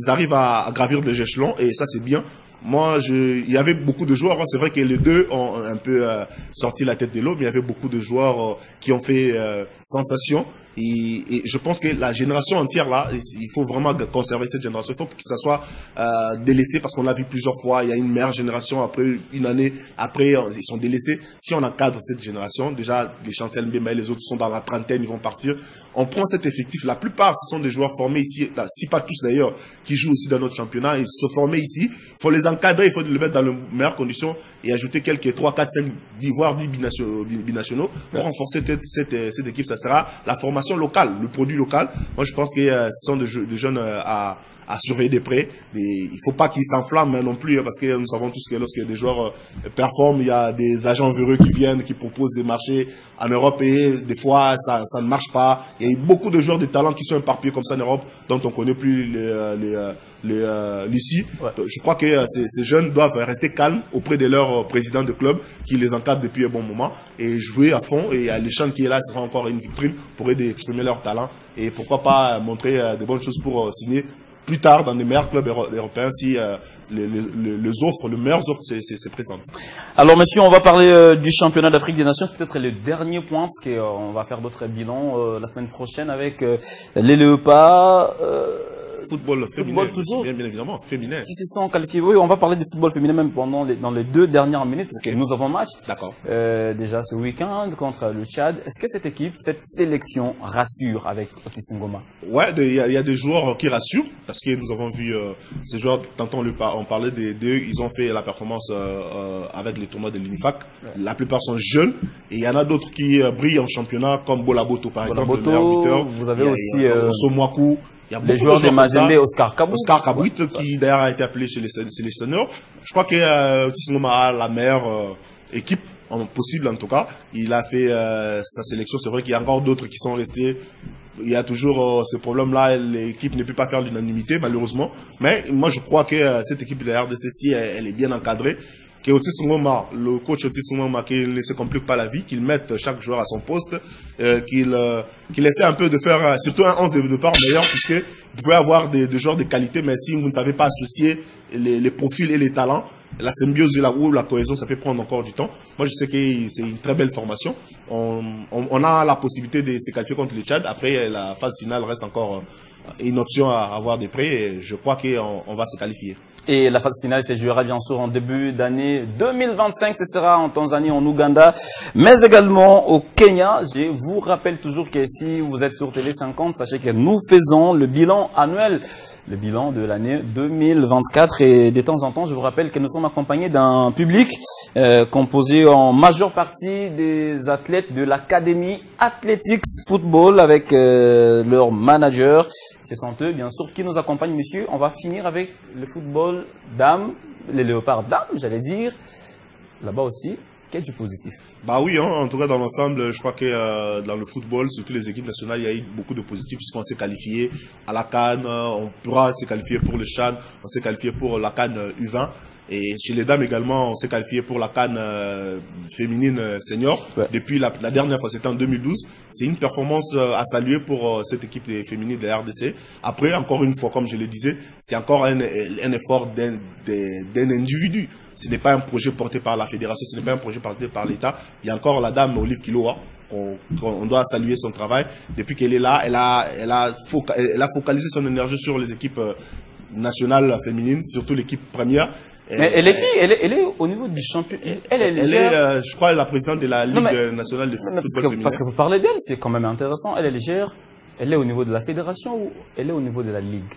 arrivent à gravir des échelons et ça, c'est bien. Moi, il y avait beaucoup de joueurs. C'est vrai que les deux ont un peu sorti la tête de l'eau, mais il y avait beaucoup de joueurs qui ont fait sensation. Et je pense que la génération entière là, il faut vraiment conserver cette génération. Il faut que ça soit délaissé parce qu'on l'a vu plusieurs fois. Il y a une meilleure génération après une année après ils sont délaissés. Si on encadre cette génération, déjà les Chancel Mbemba et les autres sont dans la trentaine, ils vont partir. On prend cet effectif. La plupart, ce sont des joueurs formés ici, si pas tous d'ailleurs, qui jouent aussi dans notre championnat. Ils se forment ici. Il faut les encadrer, il faut les mettre dans les meilleures conditions et ajouter quelques 3, 4, 5, voire 10 binationaux pour renforcer cette équipe. Ça sera la formation locale, le produit local. Moi, je pense que ce sont des jeunes à surveiller de près. Il ne faut pas qu'ils s'enflamment non plus, parce que nous savons tous que lorsque des joueurs performent, il y a des agents véreux qui viennent, qui proposent des marchés en Europe et des fois, ça ne marche pas. Il y a beaucoup de joueurs de talent qui sont éparpillés comme ça en Europe, dont on ne connaît plus l'issue. Ouais. Je crois que ces jeunes doivent rester calmes auprès de leur président de club qui les encadre depuis un bon moment et jouer à fond. Et les champs qui est là sera encore une vitrine pour aider à exprimer leur talent et pourquoi pas montrer de bonnes choses pour signer plus tard dans les meilleurs clubs européens si les meilleures offres se présentent. Alors messieurs, on va parler du championnat d'Afrique des Nations, c'est peut-être le dernier point parce qu'on va faire d'autres bilans la semaine prochaine avec les Léopards. Football féminin, toujours. Bien évidemment, féminin. Qui se sont qualifiés. Oui, on va parler du football féminin même dans les 2 dernières minutes, parce que nous avons match. D'accord. Déjà ce week-end contre le Tchad. Est-ce que cette équipe, cette sélection rassure avec Otis Ngoma? Ouais, il y a des joueurs qui rassurent, parce que nous avons vu ces joueurs, tantôt on parlait des deux, ils ont fait la performance avec les tournois de l'UNIFAC. Ouais. La plupart sont jeunes, et il y en a d'autres qui brillent en championnat, comme Bolaboto par exemple, le meilleur buteur. Vous avez aussi Somwaku. Les joueurs de Mazembe, Oscar Kabouit. Oscar Kabouit, qui d'ailleurs a été appelé chez les sélectionneurs. Je crois que Otis Ngoma a la meilleure équipe possible en tout cas. Il a fait sa sélection. C'est vrai qu'il y a encore d'autres qui sont restés. Il y a toujours ce problème-là. L'équipe ne peut pas faire l'unanimité, malheureusement. Mais moi, je crois que cette équipe de la RDC, si elle est bien encadrée, que Otis Ngoma, le coach Otis Ngoma, qu'il ne se complique pas la vie, qu'il mette chaque joueur à son poste, qu'il essaie un peu de faire, surtout un 11 de départ meilleur, puisque vous pouvez avoir des joueurs de qualité, mais si vous ne savez pas associer les profils et les talents, la symbiose ou la cohésion, ça peut prendre encore du temps. Moi, je sais que c'est une très belle formation. On a la possibilité de se qualifier contre le Tchad. Après, la phase finale reste encore une option à avoir de près. Et je crois qu'on va se qualifier. Et la phase finale se jouera bien sûr en début d'année 2025. Ce sera en Tanzanie, en Ouganda, mais également au Kenya. Je vous rappelle toujours que si vous êtes sur TV 50, sachez que nous faisons le bilan annuel. Le bilan de l'année 2024 et de temps en temps, je vous rappelle que nous sommes accompagnés d'un public composé en majeure partie des athlètes de l'Académie Athletics Football avec leur manager. Ce sont eux, bien sûr, qui nous accompagnent, monsieur. On va finir avec le football dames, les léopards dames, j'allais dire. Là-bas aussi, qu'il y a du positif. Bah oui, hein, en tout cas dans l'ensemble, je crois que dans le football, surtout les équipes nationales, il y a eu beaucoup de positifs puisqu'on s'est qualifié à la CAN, on pourra se qualifier pour le CHAN, on s'est qualifié pour la CAN U20. Et chez les dames également, on s'est qualifié pour la CAN féminine senior. Ouais. Depuis la dernière fois, c'était en 2012. C'est une performance à saluer pour cette équipe féminine de la RDC. Après, encore une fois, comme je le disais, c'est encore un effort d'un individu. Ce n'est pas un projet porté par la fédération, ce n'est pas un projet porté par l'État. Il y a encore la dame Olive Kiloa. On doit saluer son travail. Depuis qu'elle est là, elle a focalisé son énergie sur les équipes nationales féminines, surtout l'équipe première. Mais elle est qui? Elle est au niveau du champion. Elle est, je crois, la présidente de la Ligue nationale de football féminin. Parce que vous parlez d'elle, c'est quand même intéressant. Elle gère. Elle est au niveau de la fédération ou elle est au niveau de la Ligue?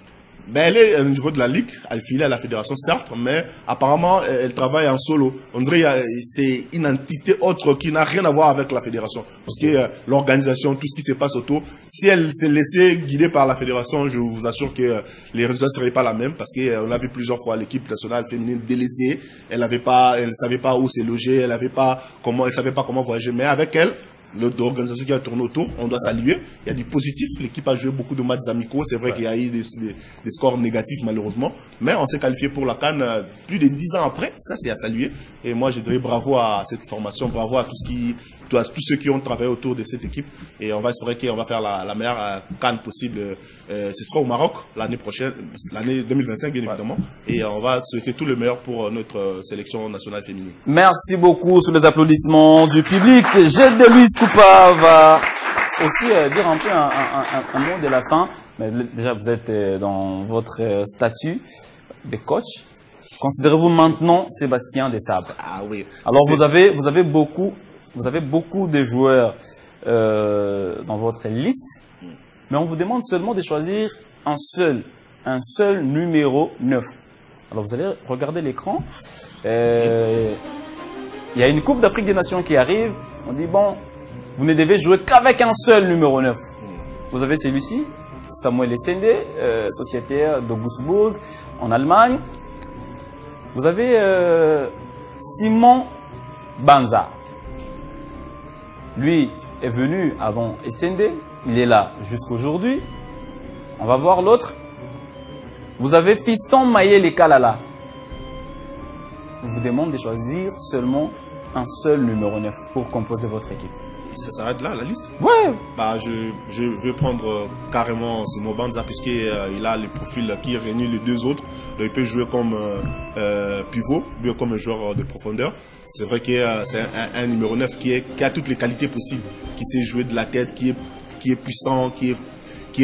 Ben, elle est au niveau de la Ligue, elle file à la fédération, certes, mais apparemment, elle travaille en solo. On dirait c'est une entité autre qui n'a rien à voir avec la fédération. Parce que l'organisation, tout ce qui se passe autour, si elle s'est laissée guider par la fédération, je vous assure que les résultats ne seraient pas la même. Parce qu'on a vu plusieurs fois l'équipe nationale féminine délaissée. Elle savait pas où se loger, elle savait pas comment voyager. Mais avec elle, l'organisation qui a tourné autour, on doit saluer. Il y a du positif. L'équipe a joué beaucoup de matchs amicaux. C'est vrai qu'il y a eu des scores négatifs, malheureusement. Mais on s'est qualifié pour la CAN plus de 10 ans après. Ça, c'est à saluer. Et moi, je dirais bravo à cette formation, bravo à tous ceux qui ont travaillé autour de cette équipe. Et on va espérer qu'on va faire la meilleure CAN possible. Ce sera au Maroc l'année prochaine, l'année 2025, bien évidemment. Et on va souhaiter tout le meilleur pour notre sélection nationale féminine. Merci beaucoup sous les applaudissements du public. Gilles Deluis Coupa va aussi dire un peu un mot de la fin. Mais déjà, vous êtes dans votre statut de coach. Considérez-vous maintenant Sébastien Desabre? Ah oui. Alors vous avez beaucoup de joueurs dans votre liste, mais on vous demande seulement de choisir un seul numéro 9. Alors vous allez regarder l'écran. Il y a une Coupe d'Afrique des Nations qui arrive. On dit bon, vous ne devez jouer qu'avec un seul numéro 9. Vous avez celui-ci, Samuel Essende, sociétaire d'Augsbourg en Allemagne. Vous avez Simon Banza. Lui est venu avant Essende, il est là jusqu'aujourd'hui. On va voir l'autre. Vous avez Fiston Mayele Kalala. Je vous demande de choisir seulement un seul numéro 9 pour composer votre équipe. Ça s'arrête là, la liste? Ouais. Bah, je vais prendre carrément Simon Banza puisqu'il a le profil qui réunit les deux autres. Donc, il peut jouer comme pivot, comme un joueur de profondeur. C'est vrai que c'est un numéro 9 qui a toutes les qualités possibles, qui sait jouer de la tête, qui est puissant, qui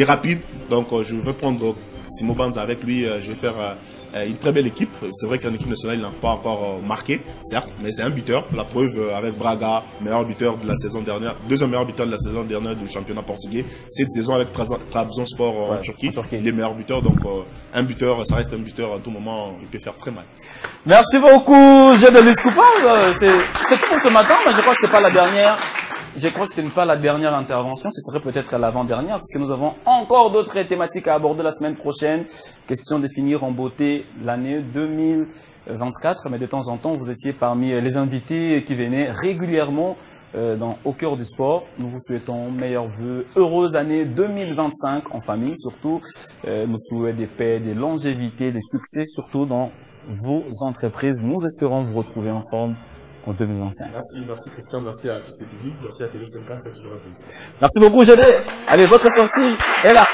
est rapide. Donc, je vais prendre Simon Banza avec lui. Je vais faire une très belle équipe. C'est vrai qu'en équipe nationale, il n'a pas encore marqué, certes, mais c'est un buteur. La preuve avec Braga, meilleur buteur de la saison dernière, deuxième meilleur buteur de la saison dernière du championnat portugais. Cette saison avec Trabzonspor en Turquie, les meilleurs buteurs. Donc un buteur, ça reste un buteur à tout moment, il peut faire très mal. Merci beaucoup, Gilles Deluis Coupa. C'est tout pour ce matin, mais je crois que c'est pas la dernière. Je crois que ce n'est pas la dernière intervention, ce serait peut-être l'avant-dernière, parce que nous avons encore d'autres thématiques à aborder la semaine prochaine. Question de finir en beauté l'année 2024, mais de temps en temps, vous étiez parmi les invités qui venaient régulièrement au cœur du sport. Nous vous souhaitons meilleurs vœux, heureuse année 2025 en famille, surtout. Nous souhaitons des paix, des longévités, des succès, surtout dans vos entreprises. Nous espérons vous retrouver en forme en 2025. Merci Christian, merci à tous ces publics, merci à TV5, c'est toujours un plaisir. Merci beaucoup, Gédé. Allez, votre sortie est là.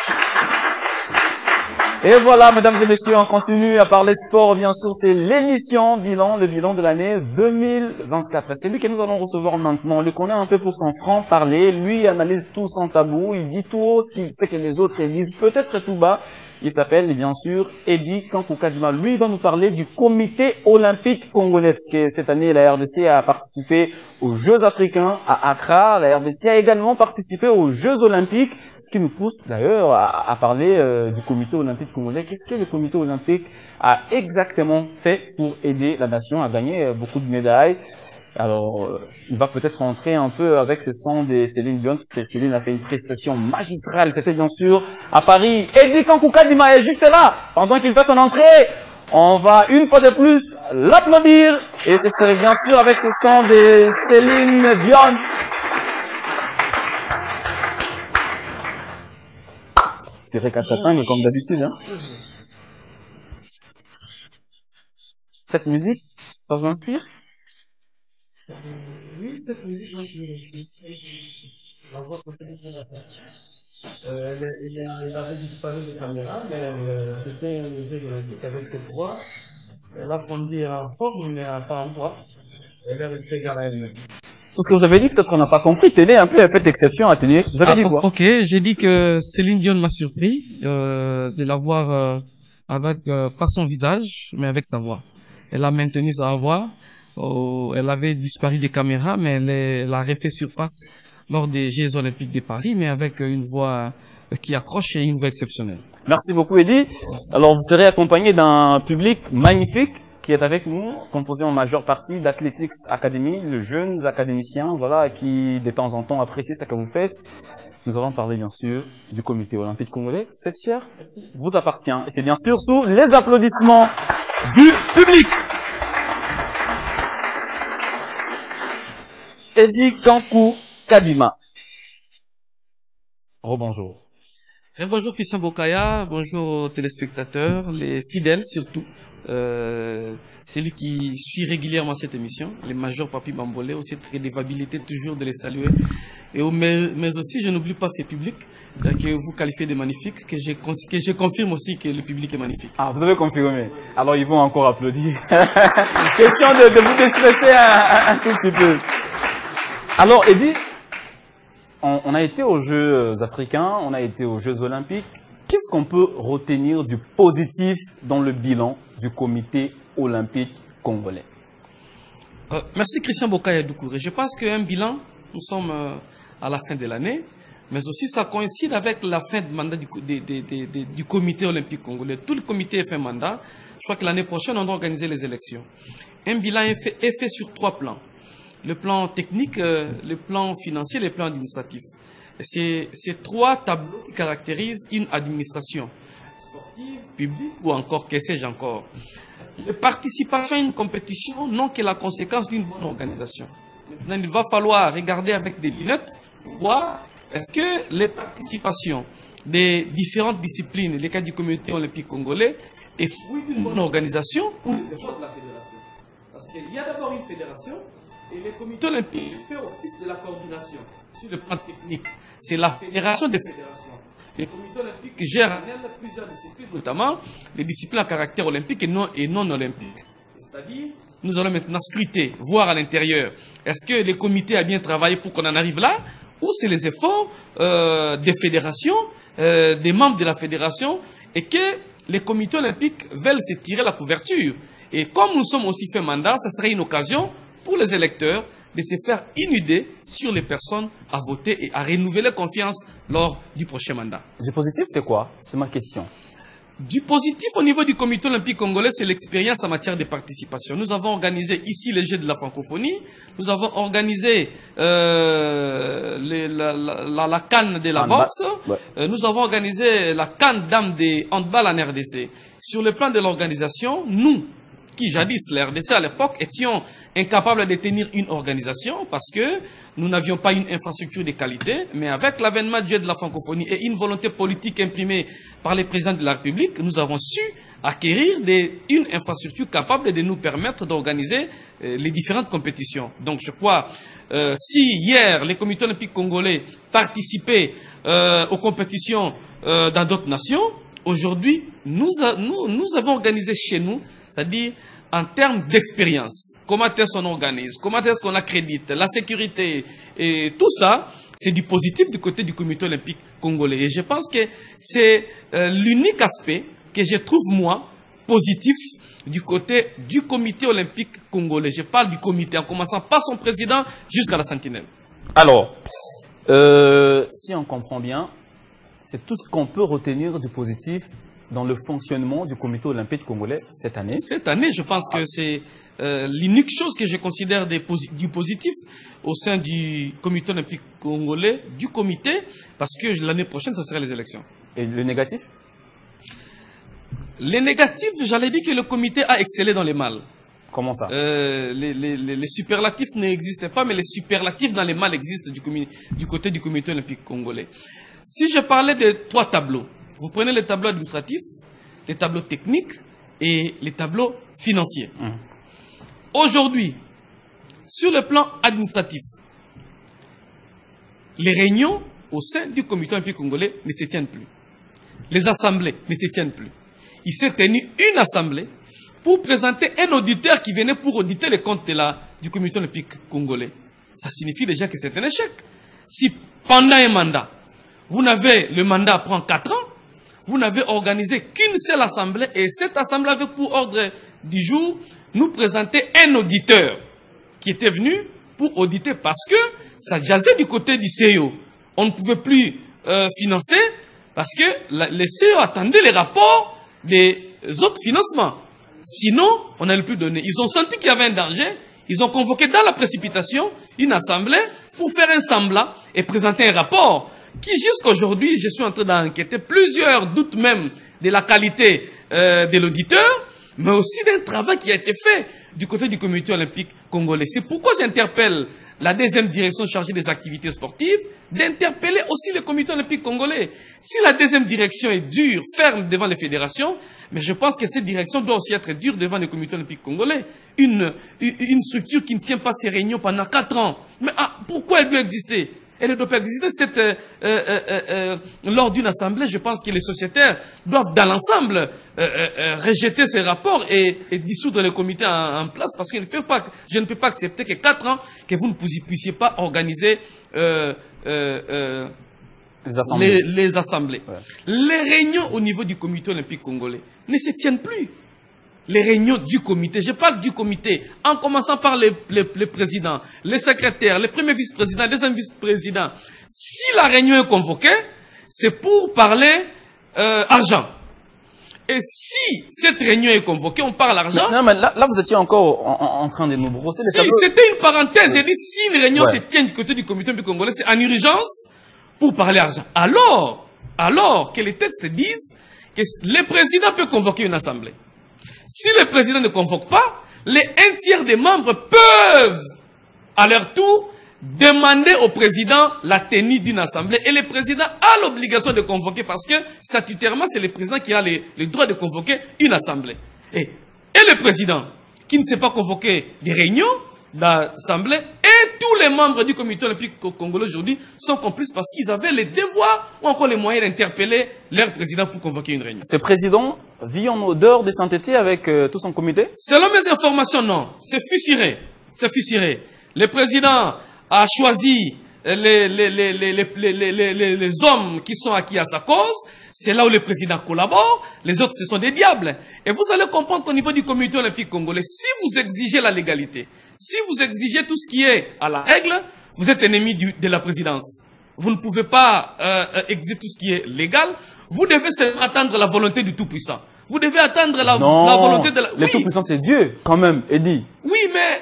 Et voilà, mesdames et messieurs, on continue à parler sport. Bien sûr, c'est l'émission le bilan de l'année 2024. C'est lui que nous allons recevoir maintenant. On le connaît un peu pour son franc-parler. Lui, il analyse tout sans tabou. Il dit tout haut ce qu'il fait que les autres disent peut-être tout bas. Il s'appelle, bien sûr, Eddie Kankoukadima. Lui, il va nous parler du comité olympique congolais. Parce que cette année, la RDC a participé aux Jeux africains à Accra. La RDC a également participé aux Jeux olympiques. Ce qui nous pousse d'ailleurs à parler du comité olympique congolais. Qu'est-ce que le comité olympique a exactement fait pour aider la nation à gagner beaucoup de médailles? Alors, il va peut-être rentrer un peu avec ce son de Céline Dion. Céline a fait une prestation magistrale. C'était bien sûr à Paris. Eddie Kankoukadima est juste là. Pendant qu'il fait son entrée, on va une fois de plus l'applaudir. Et ce serait bien sûr avec le son de Céline Dion. C'est vrai qu'à Chapin, comme d'habitude. Hein. Cette musique, ça vous inspire? Oui, cette musique m'inspire. La voix elle avait disparu de caméra, mais c'était une musique avec cette voix. Elle a fondu en forme, mais pas en voix. Elle est restée garée. Tout ce que vous avez dit, peut-être qu'on n'a pas compris. Tenez un peu, fait exception à tenir. Vous avez dit quoi? Ok, j'ai dit que Céline Dion m'a surpris de la voir avec pas son visage, mais avec sa voix. Elle a maintenu sa voix. Elle avait disparu des caméras, mais elle a refait surface lors des Jeux Olympiques de Paris, mais avec une voix qui accroche et une voix exceptionnelle. Merci beaucoup, Eddy. Alors, vous serez accompagné d'un public magnifique qui est avec nous, composé en majeure partie d'Athletics Academy, de jeunes académiciens, voilà, qui de temps en temps apprécient ce que vous faites. Nous allons parler bien sûr du comité olympique congolais. Cette chaire vous appartient. Et c'est bien sûr sous les applaudissements du public. Eddy Kankou Kadima. Rebonjour. Bonjour Christian Bokaya, bonjour aux téléspectateurs, les fidèles surtout. C'est lui qui suit régulièrement cette émission, les majors Papi Bambolé, aussi redevabilité toujours de les saluer. Mais aussi, je n'oublie pas ces publics que vous qualifiez de magnifiques, que je confirme aussi que le public est magnifique. Ah, vous avez confirmé. Alors ils vont encore applaudir. Question de vous déstresser un tout petit peu. Alors Eddy, on a été aux Jeux africains, on a été aux Jeux olympiques. Qu'est-ce qu'on peut retenir du positif dans le bilan du comité olympique congolais? Merci Christian Bokaya Doucouré. Je pense qu'un bilan, nous sommes à la fin de l'année, mais aussi ça coïncide avec la fin de mandat du comité olympique congolais. Tout le comité est fait mandat. Je crois que l'année prochaine, on doit organiser les élections. Un bilan est fait sur 3 plans. Le plan technique, le plan financier, le plan administratif. Ces 3 tableaux qui caractérisent une administration sportive, publique ou encore, que sais-je encore. La participation à une compétition non que la conséquence d'une bonne organisation. Maintenant, il va falloir regarder avec des lunettes pour voir est-ce que les participations des différentes disciplines, les cas du comité olympique congolais, est fruit d'une bonne organisation ou des efforts de la fédération. Parce qu'il y a d'abord une fédération et le comité olympique fait office de la coordination. Sur le plan technique, c'est la fédération des fédérations. Le comité olympique gère en elle plusieurs disciplines, notamment les disciplines à caractère olympique et non olympique. C'est-à-dire, nous allons maintenant scruter, voir à l'intérieur, est-ce que le comité a bien travaillé pour qu'on en arrive là, ou c'est les efforts des fédérations, des membres de la fédération, et que les comités olympiques veulent se tirer la couverture. Et comme nous sommes aussi fait mandat, ça serait une occasion pour les électeurs de se faire une idée sur les personnes à voter et à renouveler confiance lors du prochain mandat. Du positif, c'est quoi? C'est ma question. Du positif au niveau du comité olympique congolais, c'est l'expérience en matière de participation. Nous avons organisé ici les Jeux de la francophonie, nous avons organisé la CAN de la boxe, nous avons organisé la CAN dames de handball en RDC. Sur le plan de l'organisation, nous, qui jadis, la RDC à l'époque, étions incapables de tenir une organisation parce que nous n'avions pas une infrastructure de qualité, mais avec l'avènement du Jeu de la francophonie et une volonté politique imprimée par les présidents de la République, nous avons su acquérir une infrastructure capable de nous permettre d'organiser les différentes compétitions. Donc je crois, si hier les comités olympiques congolais participaient aux compétitions dans d'autres nations, aujourd'hui nous avons organisé chez nous, c'est-à-dire en termes d'expérience, comment est-ce qu'on organise, comment est-ce qu'on accrédite, la sécurité, et tout ça, c'est du positif du côté du comité olympique congolais. Et je pense que c'est l'unique aspect que je trouve, moi, positif du côté du comité olympique congolais. Je parle du comité, en commençant par son président jusqu'à la sentinelle. Alors, si on comprend bien, c'est tout ce qu'on peut retenir du positif dans le fonctionnement du comité olympique congolais cette année. Cette année, je pense que c'est l'unique chose que je considère du positif au sein du comité olympique congolais, du comité, parce que l'année prochaine, ce sera les élections. Et le négatif? Les négatifs, j'allais dire que le comité a excellé dans les mal. Comment ça? Les superlatifs n'existent pas, mais les superlatifs dans les mal existent du côté du comité olympique congolais. Si je parlais de 3 tableaux, vous prenez les tableaux administratifs, les tableaux techniques et les tableaux financiers. Aujourd'hui, sur le plan administratif, les réunions au sein du comité olympique congolais ne se tiennent plus. Les assemblées ne se tiennent plus. Il s'est tenu une assemblée pour présenter un auditeur qui venait pour auditer les comptes du comité olympique congolais. Ça signifie déjà que c'est un échec. Si pendant un mandat, le mandat prend 4 ans, vous n'avez organisé qu'une seule assemblée et cette assemblée avait pour ordre du jour nous présenter un auditeur qui était venu pour auditer parce que ça jazzait du côté du CEO. On ne pouvait plus financer parce que les CEO attendaient les rapports des autres financements. Sinon, on n'allait plus donner. Ils ont senti qu'il y avait un danger. Ils ont convoqué dans la précipitation une assemblée pour faire un semblant et présenter un rapport qui jusqu'aujourd'hui, je suis en train d'enquêter plusieurs doutes même de la qualité de l'auditeur, mais aussi d'un travail qui a été fait du côté du comité olympique congolais. C'est pourquoi j'interpelle la deuxième direction chargée des activités sportives d'interpeller aussi le comité olympique congolais. Si la deuxième direction est dure, ferme devant les fédérations, mais je pense que cette direction doit aussi être dure devant le comité olympique congolais. Une structure qui ne tient pas ses réunions pendant 4 ans. Mais pourquoi elle doit exister? Elle ne doit pas exister. Lors d'une assemblée, je pense que les sociétaires doivent dans l'ensemble rejeter ces rapports et dissoudre le comité en place parce que je ne peux pas accepter que 4 ans que vous ne puissiez pas organiser les assemblées. Ouais. Les réunions au niveau du comité olympique congolais ne se tiennent plus. Les réunions du comité, je parle du comité, en commençant par les présidents, les secrétaires, les premiers vice-présidents, les deuxièmes vice-présidents. Si la réunion est convoquée, c'est pour parler argent. Et si cette réunion est convoquée, on parle argent. Non, mais là vous étiez encore en train de nous brosser les tableaux. C'était une parenthèse. J'ai dit, si une réunion se tient du côté du comité du congolais, c'est en urgence pour parler argent. Alors que les textes disent que le président peut convoquer une assemblée. Si le président ne convoque pas, les 1/3 des membres peuvent, à leur tour, demander au président la tenue d'une assemblée. Et le président a l'obligation de convoquer parce que, statutairement, c'est le président qui a le droit de convoquer une assemblée. Et le président, qui ne sait pas convoquer des réunions d'assemblée, et tous les membres du comité olympique congolais aujourd'hui sont complices parce qu'ils avaient les devoirs ou encore les moyens d'interpeller leur président pour convoquer une réunion. Ce président vit en odeur de sainteté avec tout son comité? Selon mes informations, non. C'est fusilé. C'est fusilé. Le président a choisi les hommes qui sont acquis à sa cause. C'est là où le président collabore. Les autres, ce sont des diables. Et vous allez comprendre qu'au niveau du comité olympique congolais, si vous exigez la légalité, si vous exigez tout ce qui est à la règle, vous êtes ennemi de la présidence. Vous ne pouvez pas exiger tout ce qui est légal. Vous devez attendre la volonté du Tout-Puissant. Vous devez attendre la volonté de la... Le Tout-Puissant, c'est Dieu, quand même, Eddie. Oui, mais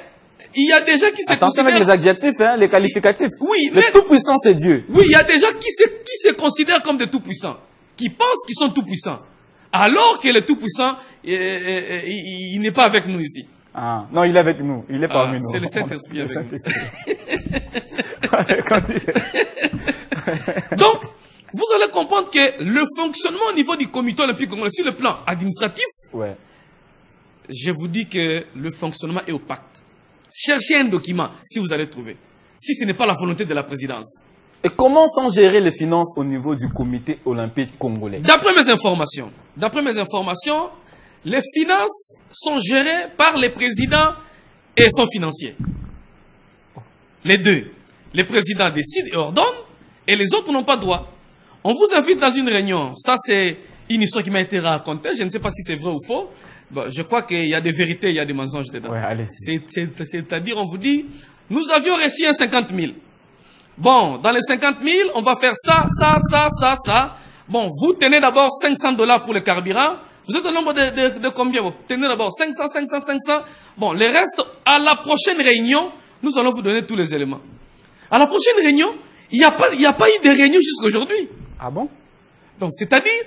il y a des gens qui se Attention considèrent... avec les adjectifs, hein, les qualificatifs. Oui, mais... Le Tout-Puissant, c'est Dieu. Oui, il y a des gens qui se considèrent comme des Tout-Puissants, qui pensent qu'ils sont Tout-Puissants, alors que le Tout-Puissant, il n'est pas avec nous ici. Ah, non, il est avec nous. Il est parmi nous. C'est le Saint-Esprit avec nous. Donc, vous allez comprendre que le fonctionnement au niveau du comité olympique congolais sur le plan administratif, je vous dis que le fonctionnement est opaque. Cherchez un document si vous allez trouver. Si ce n'est pas la volonté de la présidence. Et comment sont gérées les finances au niveau du comité olympique congolais? D'après mes informations, les finances sont gérées par les présidents et son financier. Les deux. Les présidents décident et ordonnent et les autres n'ont pas droit. On vous invite dans une réunion. Ça, c'est une histoire qui m'a été racontée. Je ne sais pas si c'est vrai ou faux. Bon, je crois qu'il y a des vérités, il y a des mensonges dedans. C'est-à-dire, on vous dit, nous avions reçu un 50 000. Bon, dans les 50 000, on va faire ça. Bon, vous tenez d'abord $500 pour le carburant. Vous êtes au nombre de combien? Vous tenez d'abord 500. Bon, le reste, à la prochaine réunion, nous allons vous donner tous les éléments. À la prochaine réunion, il n'y a pas eu de réunion jusqu'à aujourd'hui. Ah bon? Donc, c'est-à-dire,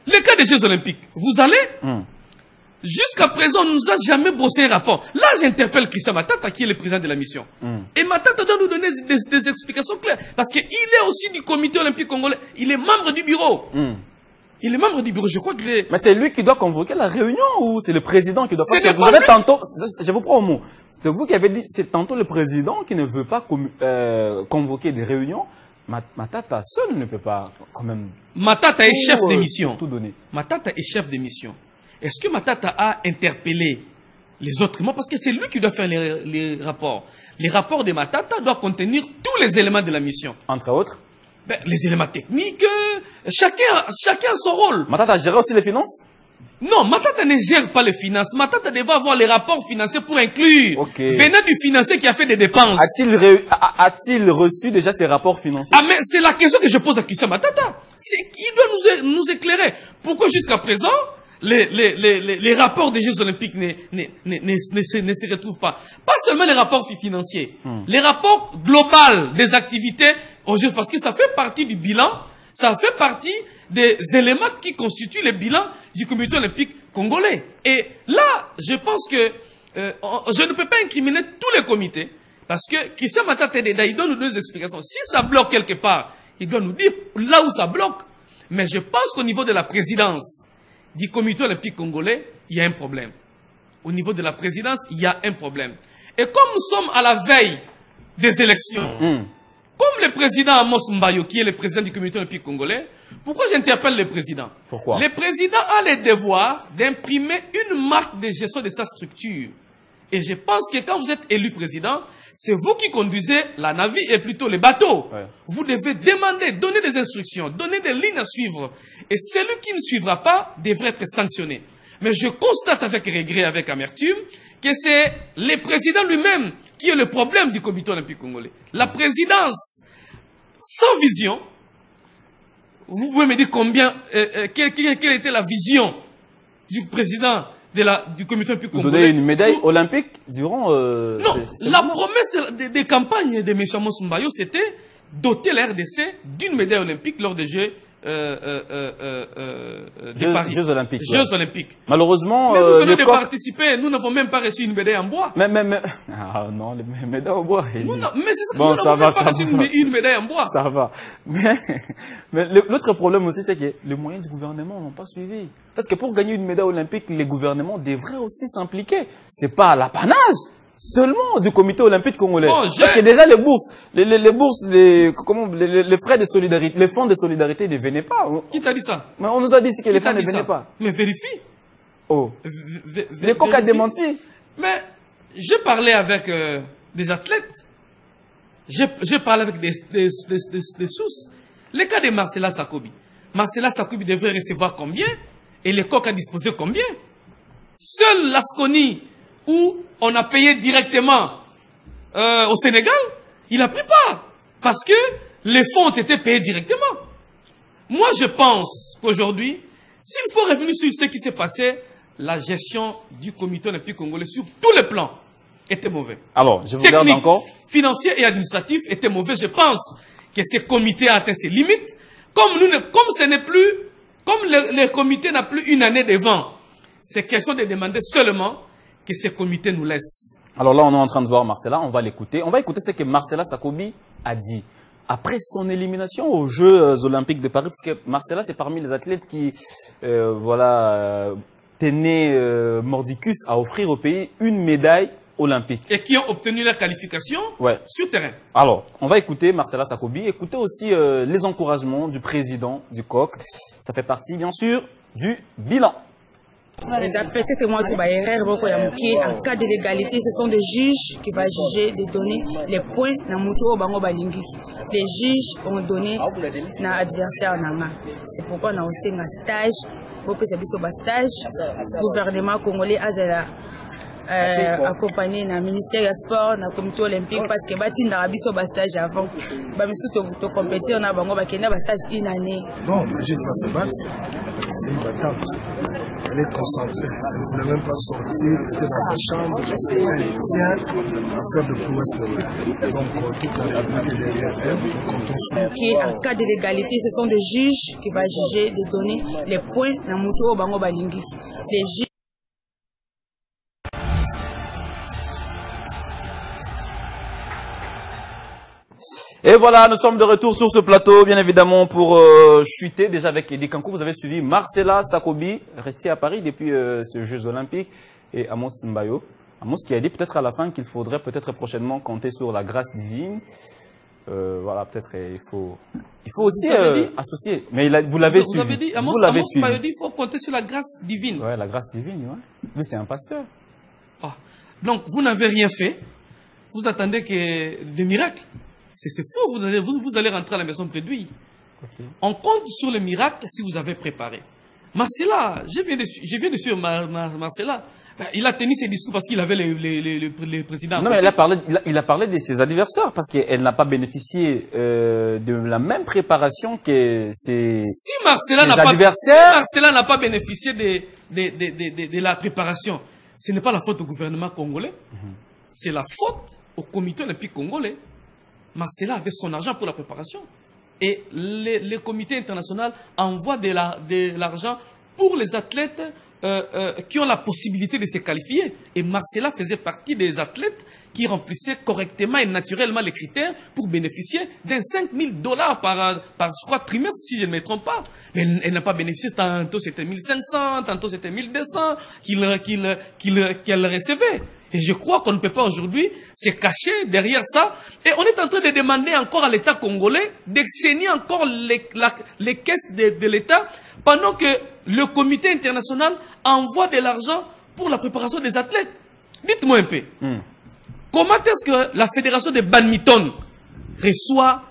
le cas des Jeux Olympiques, vous allez, jusqu'à présent, on ne nous a jamais bossé un rapport. Là, j'interpelle Christian Matata, qui est le président de la mission. Et Matata doit nous donner des explications claires. Parce qu'il est aussi du comité olympique congolais. Il est membre du bureau. Il est membre du bureau. Je crois que Mais c'est lui qui doit convoquer la réunion ou c'est le président qui doit faire? Vous avez tantôt, je vous prends au mot. C'est vous qui avez dit, c'est tantôt le président qui ne veut pas convoquer des réunions. Matata seul ne peut pas quand même. Matata est chef de mission. Tout donner. Matata est chef de mission. Est-ce que Matata a interpellé les autres membres? Parce que c'est lui qui doit faire les rapports. Les rapports de Matata doivent contenir tous les éléments de la mission. Entre autres? Ben, les éléments techniques, chacun a son rôle. Matata gère aussi les finances? Non, Matata ne gère pas les finances. Matata devait avoir les rapports financiers pour inclure. Venant du financier qui a fait des dépenses. A-t-il reçu déjà ces rapports financiers? Ah, mais c'est la question que je pose à Christian Matata. Il doit nous éclairer. Pourquoi jusqu'à présent, les rapports des Jeux Olympiques ne se retrouvent pas? Pas seulement les rapports financiers. Les rapports globaux des activités aux Jeux, parce que ça fait partie du bilan, ça fait partie des éléments qui constituent le bilan du comité olympique congolais. Et là, je pense que je ne peux pas incriminer tous les comités, parce que Christian Matata, il doit nous donner des explications. Si ça bloque quelque part, il doit nous dire là où ça bloque. Mais je pense qu'au niveau de la présidence du comité olympique congolais, il y a un problème. Au niveau de la présidence, il y a un problème. Et comme nous sommes à la veille des élections, comme le président Amos Mbayo, qui est le président du comité olympique congolais, pourquoi j'interpelle le président? Pourquoi? Le président a le devoir d'imprimer une marque de gestion de sa structure. Et je pense que quand vous êtes élu président, c'est vous qui conduisez la navire et plutôt les bateaux. Vous devez demander, donner des instructions, donner des lignes à suivre. Et celui qui ne suivra pas devrait être sanctionné. Mais je constate avec regret, avec amertume, que c'est le président lui-même qui est le problème du comité olympique congolais. La présidence, sans vision, vous pouvez me dire quelle était la vision du président du comité olympique congolais? Vous donnez une médaille olympique durant... non, la promesse des campagnes de M. Amos Mbayo, c'était doter la RDC d'une médaille olympique lors des Jeux Jeux Olympiques. Jeux Olympiques. Malheureusement, mais nous venons de participer, nous n'avons même pas reçu une médaille en bois. Ah non, les médailles en bois. Mais c'est ça, nous n'avons même pas reçu une médaille en bois. Ça va. Mais l'autre problème aussi, c'est que les moyens du gouvernement n'ont pas suivi. Parce que pour gagner une médaille olympique, les gouvernements devraient aussi s'impliquer. C'est pas l'apanage seulement du comité olympique congolais. Parce que déjà les bourses, les frais de solidarité, les fonds de solidarité ne venaient pas. Qui t'a dit ça? Mais on nous a dit que les fonds ne venaient pas. Mais vérifie. Le coq a démenti. Mais je parlais avec des athlètes. Je parlais avec des sources. Le cas de Marcela Sakobi. Marcela Sakobi devrait recevoir combien? Et le coq a disposé combien? Seul l'ASCONI, où on a payé directement au Sénégal, il a pris part. Parce que les fonds ont été payés directement. Moi, je pense qu'aujourd'hui, s'il faut revenir sur ce qui s'est passé, la gestion du comité olympique congolais sur tous les plans était mauvaise. Alors, je vous regarde encore. Financier et administratif était mauvais. Je pense que ce comité a atteint ses limites. Comme le comité n'a plus une année devant, c'est question de demander seulement que ce comité nous laisse. Alors là, on est en train de voir Marcela, on va l'écouter. On va écouter ce que Marcela Sakobi a dit. Après son élimination aux Jeux Olympiques de Paris, parce que Marcela, c'est parmi les athlètes qui, tenaient mordicus à offrir au pays une médaille olympique. Et qui ont obtenu la qualification sur terrain. Alors, on va écouter Marcela Sakobi, écouter aussi les encouragements du président du COC. Ça fait partie, bien sûr, du bilan. D'après moi, en cas de légalité, ce sont des juges qui vont juger de donner les points dans le bango balingi. Les juges ont donné na adversaire nanga. C'est pourquoi on a aussi un stage, pour que ce stage, le gouvernement congolais a accompagné le ministère du sport, le comité olympique, parce que bâti n'arabi sur stage avant. Bah mais surtout compétition on a bango bakenda stage une année. Non, le juge va se battre. C'est une battante. Elle est concentrée. Elle ne voulait même pas sortir. Elle était dans sa chambre parce qu'elle tient à faire de prouesse de l'air. Donc toute la République est derrière elle. En cas de légalité, ce sont des juges qui vont juger de donner les points dans le bango balingi. Les juges Et voilà, nous sommes de retour sur ce plateau, bien évidemment, pour chuter déjà avec Eddie Kankou. Vous avez suivi Marcella Sakobi, resté à Paris depuis ces Jeux Olympiques, et Amos Mbayo. Amos qui a dit peut-être à la fin qu'il faudrait peut-être prochainement compter sur la grâce divine. Voilà, peut-être il faut aussi associer. Mais vous l'avez suivi. Vous avez dit, Amos Mbayo dit qu'il faut compter sur la grâce divine. Oui, la grâce divine, ouais. Lui, c'est un pasteur. Ah. Donc, vous n'avez rien fait. Vous attendez que des miracles. C'est faux, vous allez rentrer à la maison préduit. Okay. On compte sur le miracle si vous avez préparé. Marcella, je viens de suivre Marcella. Il a tenu ses discours parce qu'il avait les présidents. Non, mais il a parlé de ses adversaires parce qu'elle n'a pas bénéficié de la même préparation que ses adversaires. Si Marcella n'a pas bénéficié de la préparation, ce n'est pas la faute au gouvernement congolais. C'est la faute au comité olympique congolais. Marcella avait son argent pour la préparation. Et le comité international envoie de l'argent pour les athlètes qui ont la possibilité de se qualifier. Et Marcella faisait partie des athlètes qui remplissaient correctement et naturellement les critères pour bénéficier d'un $5 000 par je crois, trimestre, si je ne me trompe pas. Mais elle n'a pas bénéficié, tantôt c'était 1500, tantôt c'était 1200 qu'elle recevait. Et je crois qu'on ne peut pas aujourd'hui se cacher derrière ça. Et on est en train de demander encore à l'État congolais d'exsaigner encore les caisses de l'État pendant que le comité international envoie de l'argent pour la préparation des athlètes. Dites-moi un peu. Comment est-ce que la fédération de badminton reçoit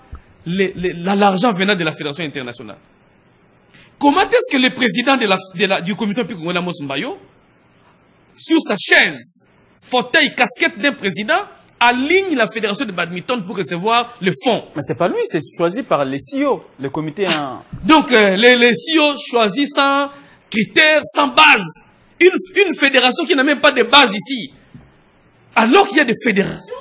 l'argent venant de la fédération internationale? Comment est-ce que le président du comité olympique congolais, Amos Mbayo, sur sa chaise, fauteuil, casquette d'un président, aligne la fédération de badminton pour recevoir le fonds? Mais c'est pas lui, c'est choisi par les CEO, le comité. Donc les CEO choisis sans critères, sans base. Une fédération qui n'a même pas de base ici. Alors qu'il y a des fédérations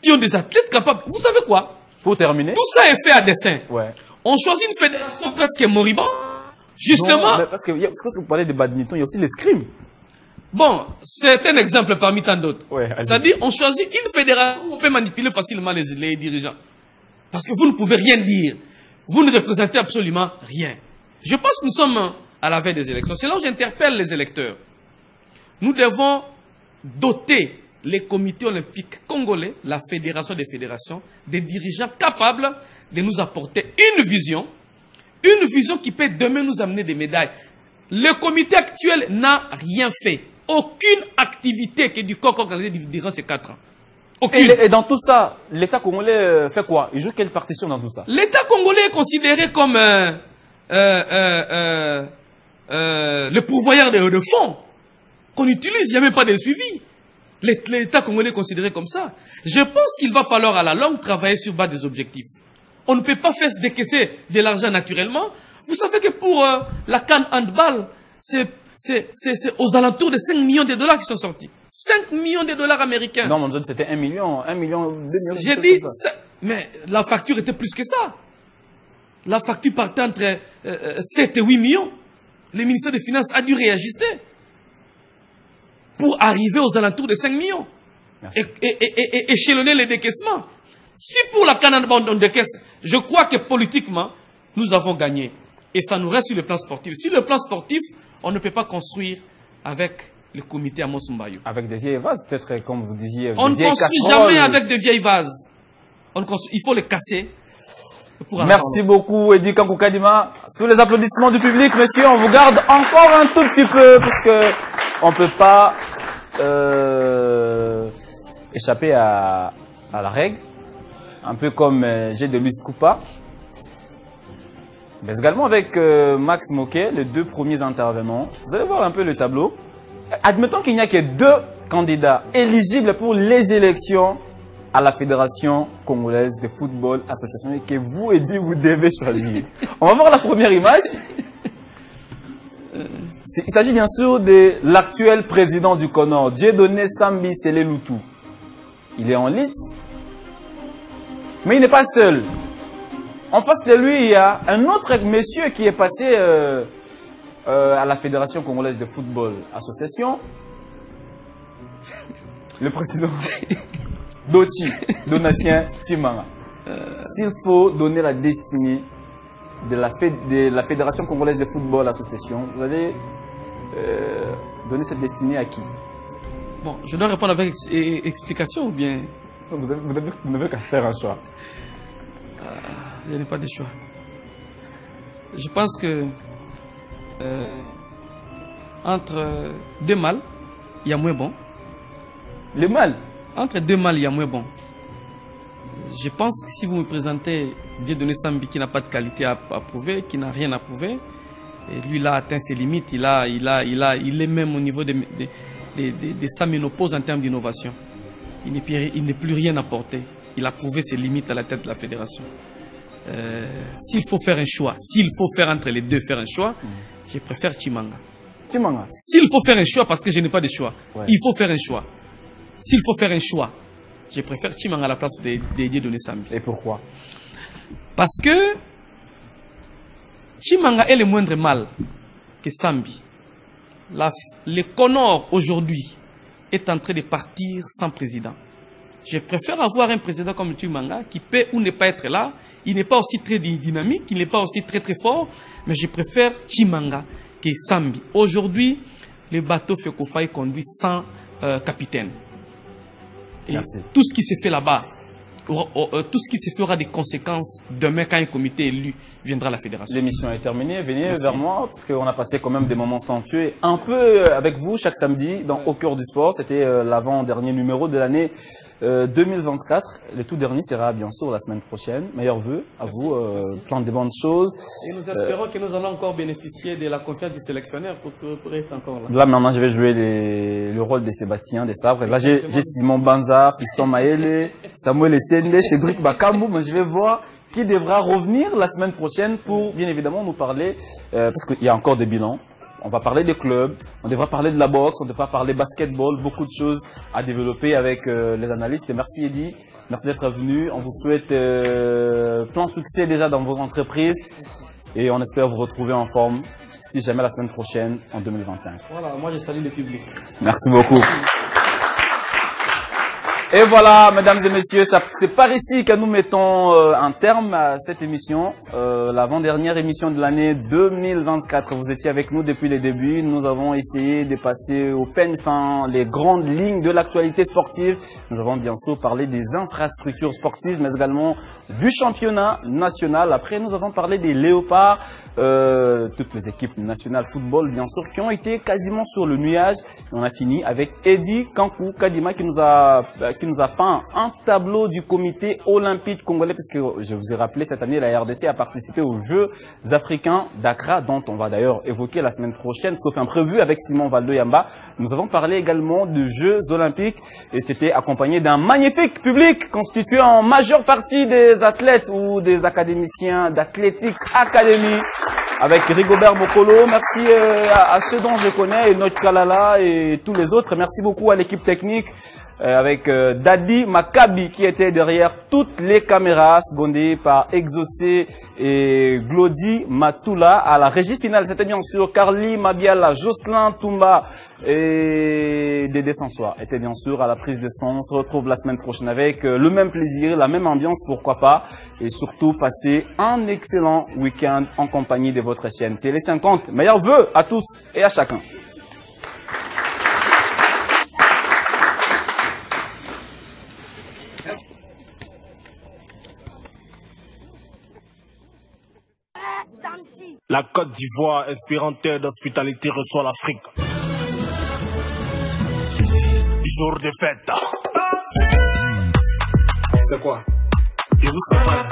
qui ont des athlètes capables. Vous savez quoi? Pour terminer. Tout ça est fait à dessein. Ouais. On choisit une fédération presque moribonde. Justement. Non, parce que vous parlez de badminton, il y a aussi l'escrime. Bon, c'est un exemple parmi tant d'autres. Ouais, c'est-à-dire, on choisit une fédération où on peut manipuler facilement les dirigeants. Parce que vous ne pouvez rien dire. Vous ne représentez absolument rien. Je pense que nous sommes à la veille des élections. C'est là où j'interpelle les électeurs. Nous devons doter les comités olympiques congolais, la fédération des fédérations, des dirigeants capables de nous apporter une vision qui peut demain nous amener des médailles. Le comité actuel n'a rien fait. Aucune activité qui est du corps organisé durant ces 4 ans. Aucune. Et dans tout ça, l'État congolais fait quoi? Il joue quelle partition dans tout ça? L'État congolais est considéré comme le pourvoyeur de fonds qu'on utilise. Il n'y a même pas de suivi. L'État congolais est considéré comme ça. Je pense qu'il va falloir à la longue travailler sur base des objectifs. On ne peut pas faire décaisser de l'argent naturellement. Vous savez que pour la CAN handball, c'est aux alentours de 5 millions de dollars qui sont sortis. 5 millions de dollars américains. Non, mon c'était 1 million, 2 millions. J'ai dit, mais la facture était plus que ça. La facture partait entre 7 et 8 millions. Le ministère des Finances a dû réajuster pour arriver aux alentours de 5 millions. Et échelonner les décaissements. Si pour la CAN handball on décaisse, je crois que politiquement, nous avons gagné. Et ça nous reste sur le plan sportif. Sur le plan sportif, on ne peut pas construire avec le comité Amos Mbayo. Avec des vieilles vases, peut-être, comme vous disiez. On ne construit jamais avec de vieilles vases. Il faut les casser. Merci beaucoup, Eddie Kankou Kadima. Sous les applaudissements du public, messieurs, on vous garde encore un tout petit peu, puisque on ne peut pas échapper à la règle. Un peu comme j'ai de Luis Coupa. Mais également avec Max Moquet, les 2 premiers intervenants. Vous allez voir un peu le tableau. Admettons qu'il n'y a que 2 candidats éligibles pour les élections à la Fédération congolaise de football association et que vous, Eddie, vous devez choisir. On va voir la première image. Il s'agit bien sûr de l'actuel président du CONOR, Dieudonné Sambi Seleloutou. Il est en lice, mais il n'est pas seul. En face de lui, il y a un autre monsieur qui est passé à la Fédération congolaise de football association. Le président Doti, Donatien Timanga. S'il faut donner la destinée de la Fédération congolaise de football association, vous allez donner cette destinée à qui? Bon, je dois répondre avec explication ou bien? Vous n'avez qu'à faire un choix. Je n'ai pas de choix. Je pense que entre deux mâles, il y a moins bon. Les mâles? Entre deux mâles, il y a moins bon. Je pense que si vous me présentez Dieudonné Sambi qui n'a pas de qualité à prouver, qui n'a rien à prouver, et lui là a atteint ses limites, il est même au niveau de sa ménopause en termes d'innovation. Il n'est plus rien à porter. Il a prouvé ses limites à la tête de la fédération. S'il faut faire un choix, s'il faut faire entre les deux, faire un choix, je préfère Chimanga. Chimanga. S'il faut faire un choix, parce que je n'ai pas de choix, il faut faire un choix. S'il faut faire un choix, je préfère Chimanga à la place de Dieudonné Sambi. Et pourquoi? Parce que Chimanga est le moindre mal que Sambi. Le Conor aujourd'hui est en train de partir sans président. Je préfère avoir un président comme Chimanga qui peut ou ne pas être là. Il n'est pas aussi très dynamique, il n'est pas aussi très fort, mais je préfère Chimanga que Sambi. Aujourd'hui, le bateau Fekofaï conduit sans capitaine. Et tout ce qui se fait là-bas, tout ce qui se fera des conséquences demain quand un comité élu viendra à la fédération. L'émission est terminée. Venez vers moi parce qu'on a passé quand même des moments somptueux un peu avec vous chaque samedi dans Au cœur du sport. C'était l'avant-dernier numéro de l'année 2024. Le tout dernier sera bien sûr la semaine prochaine. Meilleurs vœux à vous, plein de bonnes choses. Et nous espérons que nous allons encore bénéficier de la confiance du sélectionneur pour être encore là. Là maintenant je vais jouer le rôle de Sébastien Desabres. Là j'ai Simon Banza, Fiston Maele, Samuel Essende, Cédric Bakambu. Mais je vais voir qui devra revenir la semaine prochaine pour bien évidemment nous parler, parce qu'il y a encore des bilans. On va parler des clubs, on devra parler de la boxe, on devra parler basketball, beaucoup de choses à développer avec les analystes. Et merci Eddy, merci d'être venu. On vous souhaite plein de succès déjà dans vos entreprises et on espère vous retrouver en forme, si jamais la semaine prochaine, en 2025. Voilà, moi je salue le public. Merci beaucoup. Et voilà, mesdames et messieurs, c'est par ici que nous mettons un terme à cette émission, l'avant-dernière émission de l'année 2024. Vous étiez avec nous depuis les débuts. Nous avons essayé de passer au peigne fin les grandes lignes de l'actualité sportive. Nous avons bien sûr parlé des infrastructures sportives, mais également du championnat national. Après, nous avons parlé des léopards, toutes les équipes nationales football, bien sûr, qui ont été quasiment sur le nuage. On a fini avec Eddy Kankou Kadima qui nous a peint un tableau du comité olympique congolais, puisque je vous ai rappelé, cette année, la RDC a participé aux Jeux africains d'Accra, dont on va d'ailleurs évoquer la semaine prochaine, sauf imprévu avec Simon Valdo-Yamba. Nous avons parlé également de Jeux olympiques et c'était accompagné d'un magnifique public constitué en majeure partie des athlètes ou des académiciens d'Athletics Academy, avec Rigobert Bokolo. Merci à ceux dont je connais, et notre Kalala et tous les autres. Merci beaucoup à l'équipe technique, avec Dadi Makabi qui était derrière toutes les caméras, secondé par Exaucé et Glody Matula. À la régie finale, c'était bien sûr Carly Mabiala, Jocelyn Toumba et Dédé Sansoir était bien sûr à la prise de son. On se retrouve la semaine prochaine avec le même plaisir, la même ambiance, pourquoi pas, et surtout passer un excellent week-end en compagnie de votre chaîne Télé 50. Meilleurs vœux à tous et à chacun. La Côte d'Ivoire, inspirante d'hospitalité, reçoit l'Afrique. Jour de fête. C'est quoi? Et vous savez pas?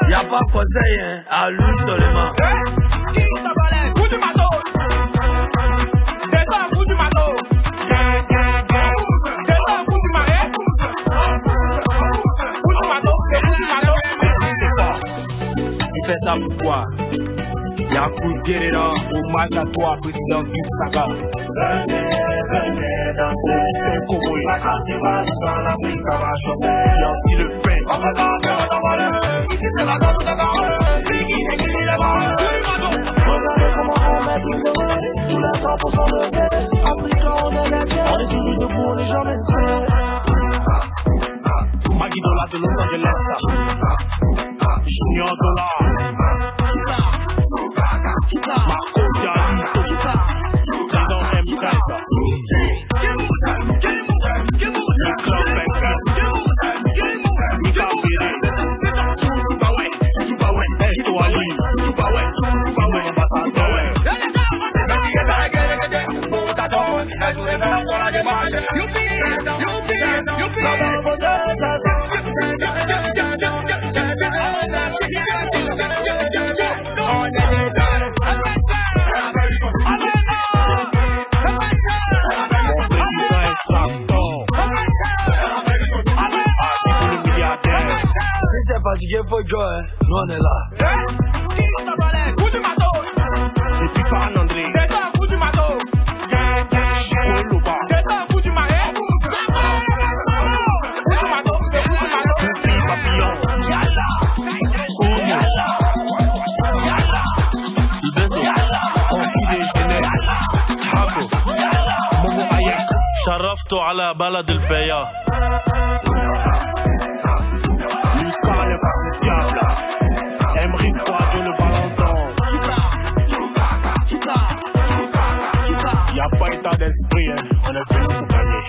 Y'a pas conseil, hein, à lui seulement. ça pourquoi. Yakou Guerrera, hommage à toi, président King Saga. Venez danser, la cativale dans l'Afrique, ça va chauffer. Y'a aussi le pain. Ici c'est la danse de la regardez comment on met tout le monde, tout le temps pour s'enlever. Africain, on est les biens, on est toujours debout, on n'est jamais fait. Maggie Dollar de Los Angeles, Junior Dollar, Marco Diallo, Président M13, le Club Banker, Mika Pérez, Toali, ambassadeur. C'est fatigué pour jouer, nous on est là. Et puis Fan André, C'est ça, coup du matos. Oloba, C'est ça, coup du marais. Pupi Papillon, Yalla, Yalla, Yalla, Ibeto, Enfi des Genèves, Habo, Momo Ayak, شرفته على بلد البيا. Lucas le diable, Emery Poitou le Valentin. Y'a pas état d'esprit, hein. On est venu pour gagner.